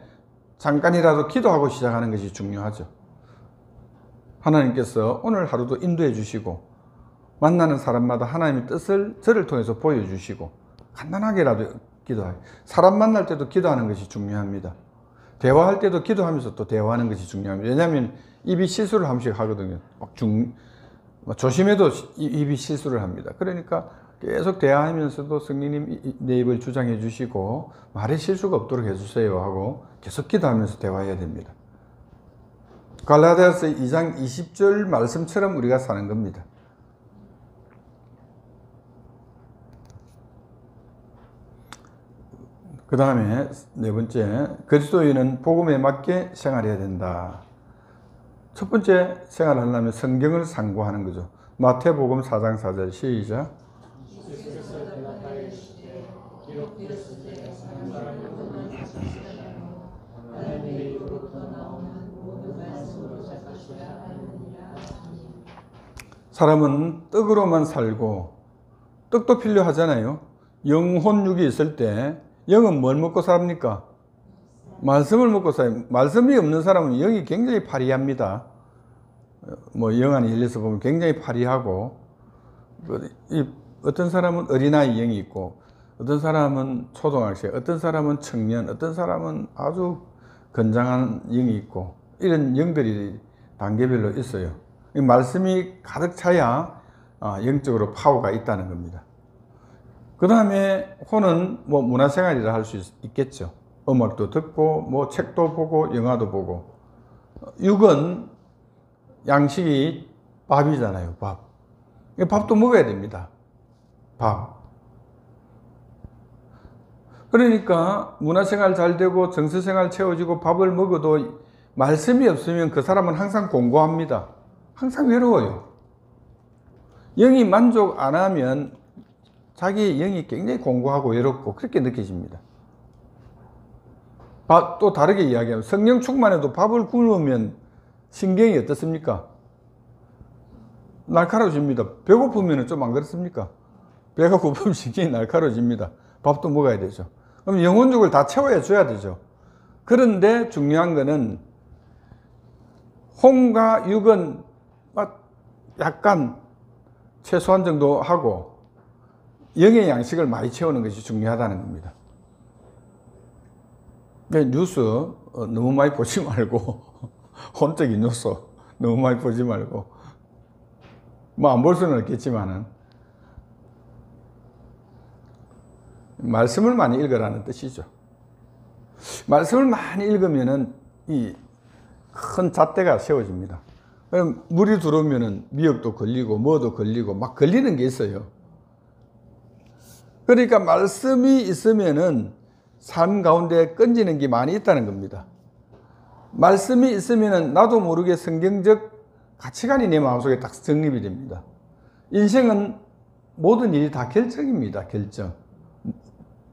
잠깐이라도 기도하고 시작하는 것이 중요하죠. 하나님께서 오늘 하루도 인도해 주시고 만나는 사람마다 하나님의 뜻을 저를 통해서 보여주시고 간단하게라도 기도해요. 사람 만날 때도 기도하는 것이 중요합니다. 대화할 때도 기도하면서 또 대화하는 것이 중요합니다. 왜냐하면 입이 실수를 한 번씩 하거든요. 조심해도 입이 실수를 합니다. 그러니까 계속 대화하면서도 성령님 내 입을 주장해 주시고 말에 실수가 없도록 해주세요 하고 계속 기도하면서 대화해야 됩니다. 갈라디아서 2장 20절 말씀처럼 우리가 사는 겁니다. 그 다음에 네 번째, 그리스도인은 복음에 맞게 생활해야 된다. 첫 번째, 생활하려면 성경을 상고하는 거죠. 마태복음 4장 4절 시작. 사람은 떡으로만 살고, 떡도 필요하잖아요. 영혼육이 있을 때 영은 뭘 먹고 삽니까? 말씀을 먹고 살아요. 말씀이 없는 사람은 영이 굉장히 파리합니다. 뭐 영안이 열려서 보면 굉장히 파리하고, 어떤 사람은 어린아이 영이 있고, 어떤 사람은 초등학생, 어떤 사람은 청년, 어떤 사람은 아주 건장한 영이 있고, 이런 영들이 단계별로 있어요. 이 말씀이 가득 차야 영적으로 파워가 있다는 겁니다. 그 다음에 혼은 뭐 문화생활이라 할 수 있겠죠. 음악도 듣고 뭐 책도 보고 영화도 보고. 육은 양식이 밥이잖아요. 밥. 밥도 먹어야 됩니다. 밥. 그러니까 문화생활 잘 되고 정서생활 채워지고 밥을 먹어도 말씀이 없으면 그 사람은 항상 공고합니다. 항상 외로워요. 영이 만족 안 하면 자기의 영이 굉장히 공고하고 외롭고 그렇게 느껴집니다. 또 다르게 이야기하면 성령 충만해도 밥을 굶으면 신경이 어떻습니까? 날카로워집니다. 배고프면 좀 안 그렇습니까? 배가 고프면 신경이 날카로워집니다. 밥도 먹어야 되죠. 그럼 영혼죽을 다 채워야 줘야 되죠. 그런데 중요한 거는 혼과 육은 약간 최소한 정도 하고 영의 양식을 많이 채우는 것이 중요하다는 겁니다. 뉴스 너무 많이 보지 말고 혼적인 뉴스 너무 많이 보지 말고 뭐 안 볼 수는 없겠지만은 말씀을 많이 읽으라는 뜻이죠. 말씀을 많이 읽으면은 이 큰 잣대가 세워집니다. 그럼 물이 들어오면은 미역도 걸리고 뭐도 걸리고 막 걸리는 게 있어요. 그러니까 말씀이 있으면은 삶 가운데 건지는 게 많이 있다는 겁니다. 말씀이 있으면은 나도 모르게 성경적 가치관이 내 마음속에 딱 정립이 됩니다. 인생은 모든 일이 다 결정입니다. 결정.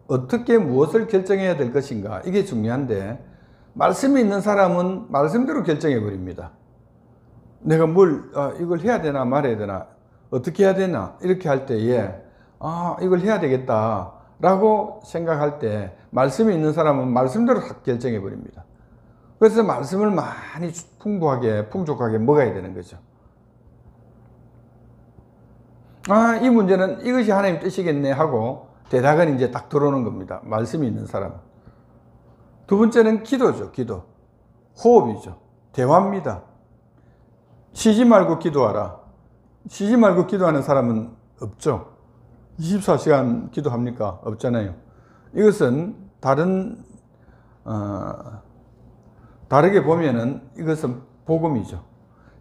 어떻게 무엇을 결정해야 될 것인가, 이게 중요한데, 말씀이 있는 사람은 말씀대로 결정해 버립니다. 내가 이걸 해야 되나 말아야 되나, 어떻게 해야 되나, 이렇게 할 때에 이걸 해야 되겠다 라고 생각할 때, 말씀이 있는 사람은 말씀대로 다 결정해 버립니다. 그래서 말씀을 많이 풍족하게 먹어야 되는 거죠. 이 문제는 이것이 하나님 뜻이겠네 하고 대답은 이제 딱 들어오는 겁니다. 말씀이 있는 사람. 두 번째는 기도죠. 기도. 호흡이죠. 대화입니다. 쉬지 말고 기도하라. 쉬지 말고 기도하는 사람은 없죠. 24시간 기도합니까? 없잖아요. 이것은 다르게 보면은 이것은 복음이죠.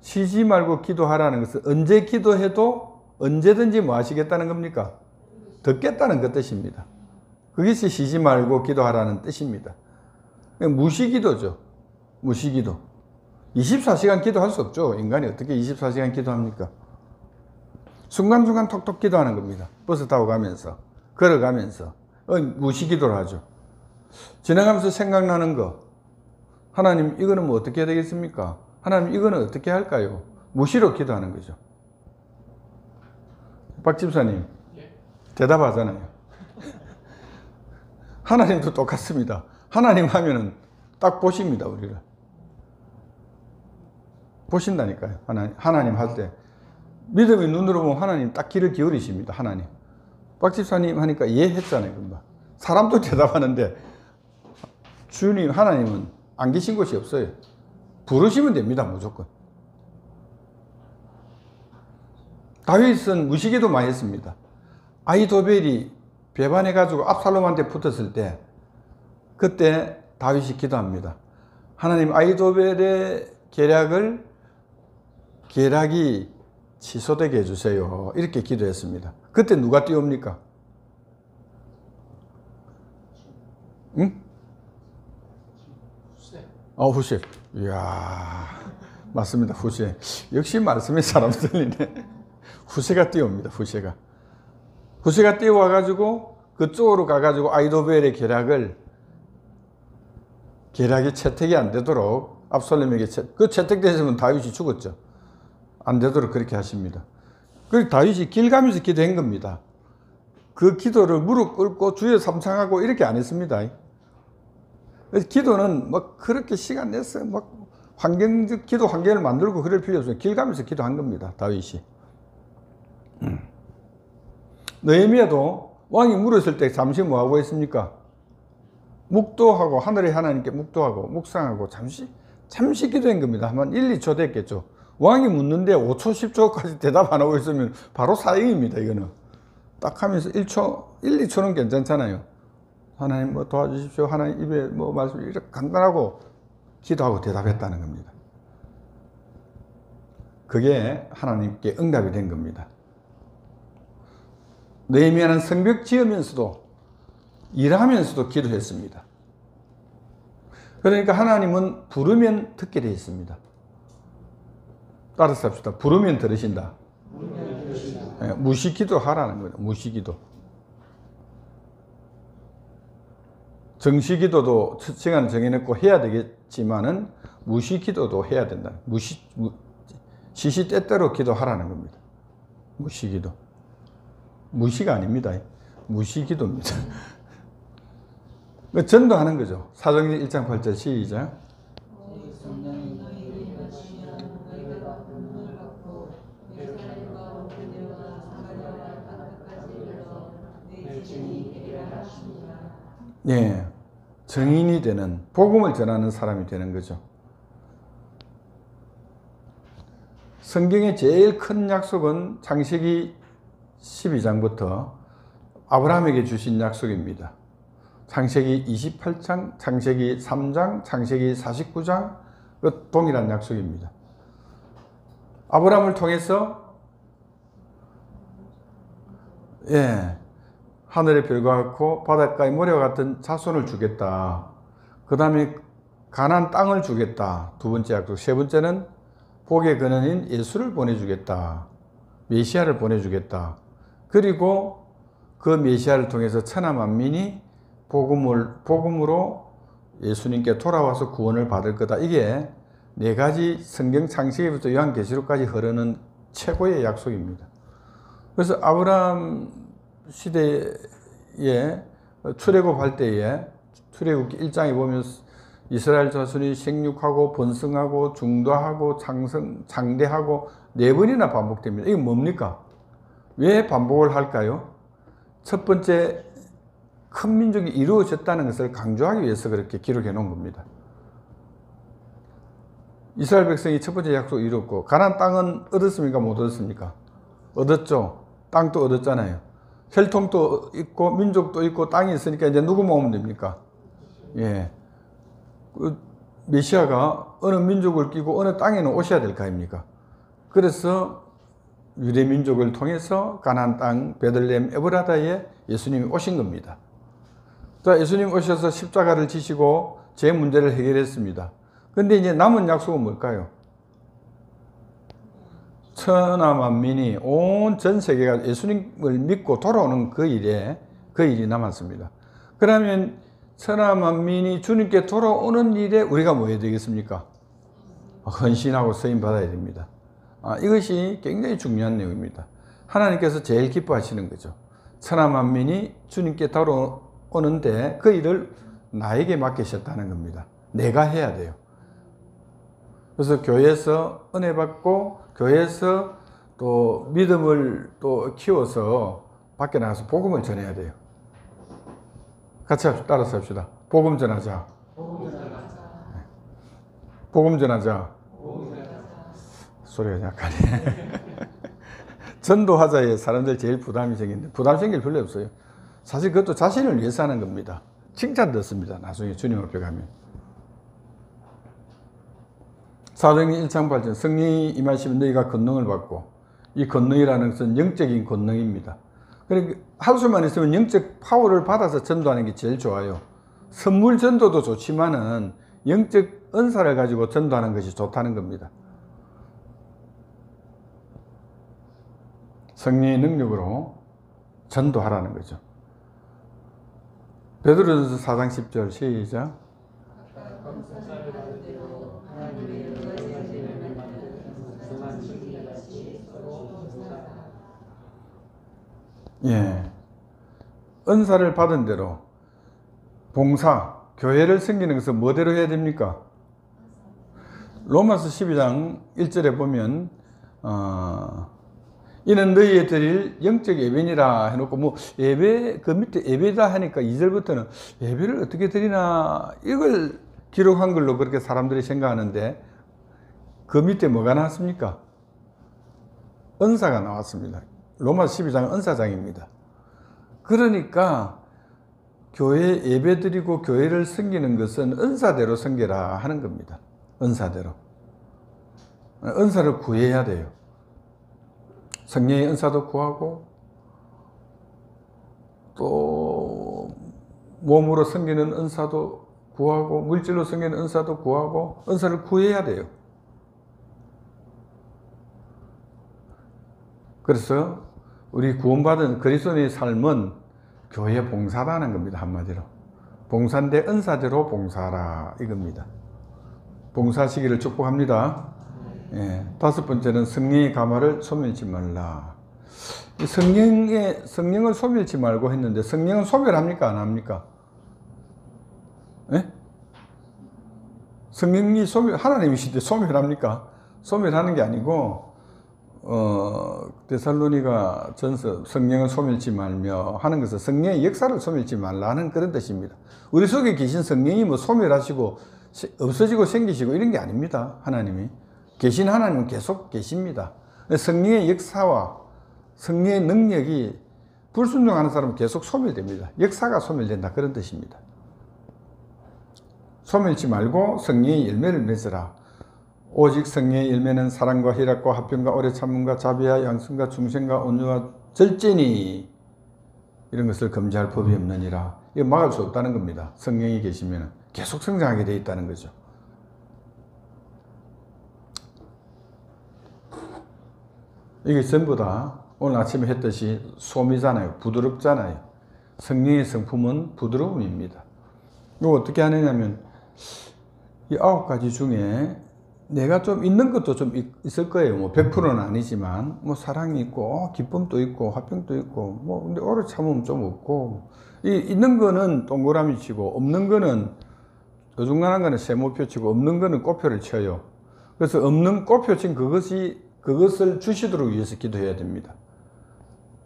쉬지 말고 기도하라는 것은 언제 기도해도 언제든지 뭐 하시겠다는 겁니까? 듣겠다는 그 뜻입니다. 그것이 쉬지 말고 기도하라는 뜻입니다. 무시기도죠. 무시기도. 24시간 기도할 수 없죠. 인간이 어떻게 24시간 기도합니까? 순간순간 톡톡 기도하는 겁니다. 버스 타고 가면서, 걸어가면서 무시기도를 하죠. 지나가면서 생각나는 거, 하나님 이거는 뭐 어떻게 해야 되겠습니까? 하나님 이거는 어떻게 할까요? 무시로 기도하는 거죠. 박 집사님, 대답하잖아요. 하나님도 똑같습니다. 하나님 하면은 딱 보십니다, 우리를. 보신다니까요. 하나님 할 때. 믿음의 눈으로 보면 하나님 딱 귀를 기울이십니다, 하나님. 박 집사님 하니까 이해했잖아요, 금방. 사람도 대답하는데, 주님, 하나님은 안 계신 곳이 없어요. 부르시면 됩니다, 무조건. 다윗은 무시기도 많이 했습니다. 아히도벨이 배반해가지고 압살롬한테 붙었을 때, 그때 다윗이 기도합니다. 하나님, 아히도벨의 계략이 취소되게 해주세요. 이렇게 기도했습니다. 그때 누가 뛰어옵니까? 응? 후세. 이야, 맞습니다. 후세. 역시 말씀의 사람들이네. 후세가 뛰어옵니다. 후세가 뛰어와가지고 그쪽으로 가가지고 아히도벨의 계략이 채택이 안 되도록 압살롬에게 채택됐으면 다윗이 죽었죠. 안 되도록 그렇게 하십니다. 그리고 다윗이 길 가면서 기도한 겁니다. 그 기도를 무릎 꿇고 주여 삼창하고 이렇게 안 했습니다. 기도는 막 그렇게 시간 내서 막 기도 환경을 만들고 그럴 필요 없어요. 길 가면서 기도한 겁니다. 다윗이. 느헤미야도 왕이 물었을 때 잠시 뭐 하고 있습니까? 묵도하고 하늘의 하나님께 묵도하고 묵상하고 잠시 기도한 겁니다. 한 1, 2초 됐겠죠. 왕이 묻는데 5초, 10초까지 대답 안 하고 있으면 바로 사형입니다. 이거는 딱 하면서 1, 2초는 괜찮잖아요. 하나님 뭐 도와주십시오. 하나님 입에 뭐 말씀 이렇게 간단하고 기도하고 대답했다는 겁니다. 그게 하나님께 응답이 된 겁니다. 느헤미야는 성벽 지으면서도 일하면서도 기도했습니다. 그러니까 하나님은 부르면 듣게 되어 있습니다. 따라서 합시다. 부르면 들으신다. 무시기도 하라는 거예요. 무시기도. 정시기도도 시간 정해놓고 해야 되겠지만은 무시기도도 해야 된다. 시시때때로 기도하라는 겁니다. 무시기도. 무시가 아닙니다. 무시기도입니다. 전도하는 거죠. 사도행전 1장 8절 시작. 예, 증인이 되는, 복음을 전하는 사람이 되는 거죠. 성경의 제일 큰 약속은 창세기 12장부터 아브라함에게 주신 약속입니다. 창세기 28장, 창세기 3장, 창세기 49장, 그 동일한 약속입니다. 아브라함을 통해서 하늘의 별과 같고 바닷가의 모래와 같은 자손을 주겠다. 그 다음에 가나안 땅을 주겠다. 두 번째 약속. 세 번째는 복의 근원인 예수를 보내주겠다. 메시아를 보내주겠다. 그리고 그 메시아를 통해서 천하 만민이 복음으로 예수님께 돌아와서 구원을 받을 거다. 이게 네 가지 성경 창세기부터 요한계시록까지 흐르는 최고의 약속입니다. 그래서 아브라함 시대에 출애굽할 때에 출애굽기 1장에 보면 이스라엘 자손이 생육하고 번성하고 중도하고 장대하고 4번이나 반복됩니다. 이게 뭡니까? 왜 반복을 할까요? 첫 번째, 큰 민족이 이루어졌다는 것을 강조하기 위해서 그렇게 기록해 놓은 겁니다. 이스라엘 백성이 첫 번째 약속을 이뤘고, 가나안 땅은 얻었습니까? 못 얻었습니까? 얻었죠. 땅도 얻었잖아요. 혈통도 있고 민족도 있고 땅이 있으니까 이제 누구 모으면 됩니까? 예. 그 메시아가 어느 민족을 끼고 어느 땅에는 오셔야 될 거 아닙니까? 그래서 유대 민족을 통해서 가나안 땅 베들레헴 에브라다에 예수님이 오신 겁니다. 자, 예수님 오셔서 십자가를 지시고 제 문제를 해결했습니다. 근데 이제 남은 약속은 뭘까요? 천하 만민이 온 전 세계가 예수님을 믿고 돌아오는 그 일이 남았습니다. 그러면 천하 만민이 주님께 돌아오는 일에 우리가 뭐 해야 되겠습니까? 헌신하고 쓰임 받아야 됩니다. 이것이 굉장히 중요한 내용입니다. 하나님께서 제일 기뻐하시는 거죠. 천하 만민이 주님께 돌아오는데 그 일을 나에게 맡기셨다는 겁니다. 내가 해야 돼요. 그래서 교회에서 은혜 받고 교회에서 또 믿음을 또 키워서 밖에 나가서 복음을 전해야 돼요. 같이 따라서 합시다. 복음 전하자. 복음 전하자. 소리가 약하네. 전도하자에 사람들 제일 부담이 생기는데 부담 생길 별로 없어요. 사실 그것도 자신을 위해서 하는 겁니다. 칭찬 듣습니다. 나중에 주님 앞에 가면. 사도행전 1장 8절 성령이 임하시면 너희가 권능을 받고, 이 권능이라는 것은 영적인 권능입니다. 그러니까 할 수만 있으면 영적 파워를 받아서 전도하는 게 제일 좋아요. 선물 전도도 좋지만은 영적 은사를 가지고 전도하는 것이 좋다는 겁니다. 성령의 능력으로 전도하라는 거죠. 베드로전서 4장 10절 시작. 예, 은사를 받은 대로 봉사, 교회를 섬기는 것은 뭐대로 해야 됩니까? 로마서 12장 1절에 보면 이는 너희에 드릴 영적 예배니라 해놓고 뭐 예배 그 밑에 예배다 하니까 2절부터는 예배를 어떻게 드리나 이걸 기록한 걸로 그렇게 사람들이 생각하는데 그 밑에 뭐가 나왔습니까? 은사가 나왔습니다. 로마서 12장은 은사장입니다. 그러니까 교회 예배 드리고 교회를 섬기는 것은 은사대로 섬겨라 하는 겁니다. 은사대로. 은사를 구해야 돼요. 성령의 은사도 구하고 또 몸으로 섬기는 은사도 구하고 물질로 섬기는 은사도 구하고 은사를 구해야 돼요. 그래서 우리 구원받은 그리스도인의 삶은 교회 봉사라는 겁니다. 한마디로. 봉사인데 은사대로 봉사하라 이겁니다. 봉사하시기를 축복합니다. 예, 5번째는 성령의 가마를 소멸치 말라. 성령을 소멸치 말고 했는데 성령은 소멸합니까? 안 합니까? 예? 성령이 하나님이신데 소멸합니까? 소멸하는 게 아니고 데살로니가 전서 성령을 소멸치 말며 하는 것은 성령의 역사를 소멸치 말라는 그런 뜻입니다. 우리 속에 계신 성령이 뭐 소멸하시고 없어지고 생기시고 이런 게 아닙니다. 하나님이 계신 하나님은 계속 계십니다. 성령의 역사와 성령의 능력이 불순종하는 사람은 계속 소멸됩니다. 역사가 소멸된다 그런 뜻입니다. 소멸치 말고 성령의 열매를 맺으라. 오직 성령의 열매는 사랑과 희락과 화평과 오래 참음과 자비와 양선과 중생과 온유와 절제니 이런 것을 금지할 법이 없느니라. 이거 막을 수 없다는 겁니다. 성령이 계시면 계속 성장하게 되어 있다는 거죠. 이게 전부 다 오늘 아침에 했듯이 솜이잖아요. 부드럽잖아요. 성령의 성품은 부드러움입니다. 이거 어떻게 하느냐면 이 9가지 중에 내가 좀 있는 것도 좀 있을 거예요. 뭐 100%는 아니지만 뭐 사랑이 있고 기쁨도 있고 화평도 있고 뭐 근데 오래 참으면 좀 없고 이 있는 거는 동그라미 치고 없는 거는 어중간한 거는 세모표 치고 없는 거는 꼬표를 쳐요. 그래서 없는 꼬표 친 그것을 주시도록 위해서 기도해야 됩니다.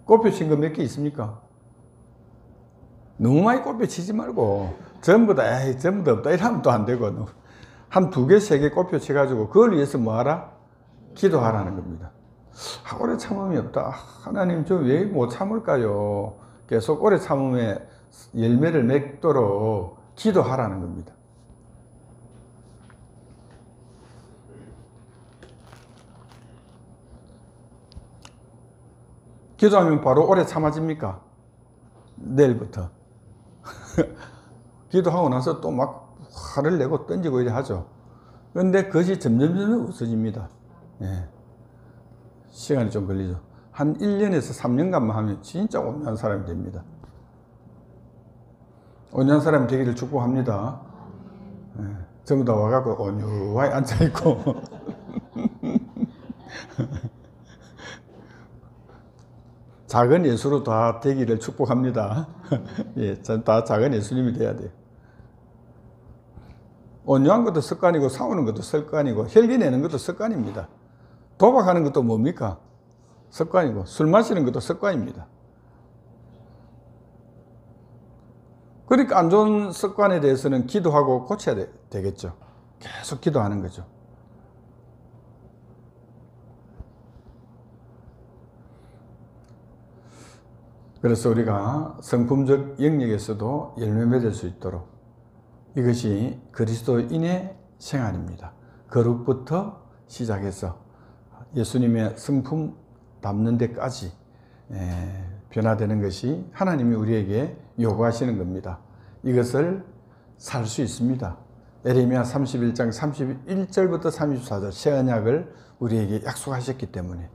꼬표 친 거 몇 개 있습니까? 너무 많이 꼬표 치지 말고 전부 다 없다 이러면 또 안 되고 한 2개, 3개 꼬표 쳐가지고 그걸 위해서 뭐하라? 기도하라는 겁니다. 오래 참음이 없다. 하나님 저 왜 못 참을까요? 계속 오래 참음에 열매를 맺도록 기도하라는 겁니다. 기도하면 바로 오래 참아집니까? 내일부터. 기도하고 나서 또 막 화를 내고 던지고 이래 하죠. 그런데 그것이 점점 없어집니다. 예. 시간이 좀 걸리죠. 한 1년에서 3년간만 하면 진짜 온유한 사람이 됩니다. 온유한 사람이 되기를 축복합니다. 예. 전부 다 와갖고 온유하게 앉아있고. 작은 예수로 다 되기를 축복합니다. 예, 다 작은 예수님이 돼야 돼요. 온유한 것도 습관이고 싸우는 것도 습관이고 혈기 내는 것도 습관입니다. 도박하는 것도 뭡니까? 습관이고 술 마시는 것도 습관입니다. 그러니까 안 좋은 습관에 대해서는 기도하고 고쳐야 되겠죠. 계속 기도하는 거죠. 그래서 우리가 성품적 영역에서도 열매 맺을 수 있도록 이것이 그리스도인의 생활입니다. 거룩부터 시작해서 예수님의 성품 담는 데까지 변화되는 것이 하나님이 우리에게 요구하시는 겁니다. 이것을 살 수 있습니다. 에레미야 31장 31절부터 34절 새 언약을 우리에게 약속하셨기 때문에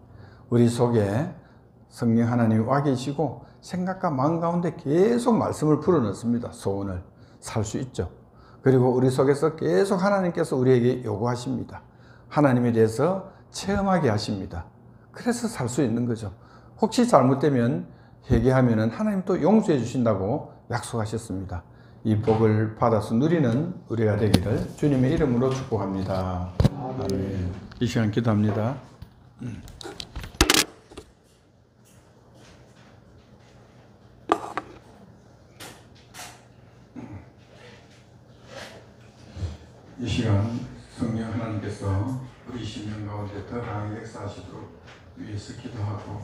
우리 속에 성령 하나님이 와 계시고 생각과 마음 가운데 계속 말씀을 풀어넣습니다. 소원을 살 수 있죠. 그리고 우리 속에서 계속 하나님께서 우리에게 요구하십니다. 하나님에 대해서 체험하게 하십니다. 그래서 살 수 있는 거죠. 혹시 잘못되면 회개하면 하나님 또 용서해 주신다고 약속하셨습니다. 이 복을 받아서 누리는 우리가 되기를 주님의 이름으로 축복합니다. 아멘. 이 시간 기도합니다. 이 시간 성령 하나님께서 우리 심령 가운데 더 강하게 역사하시도록 위해서 기도하고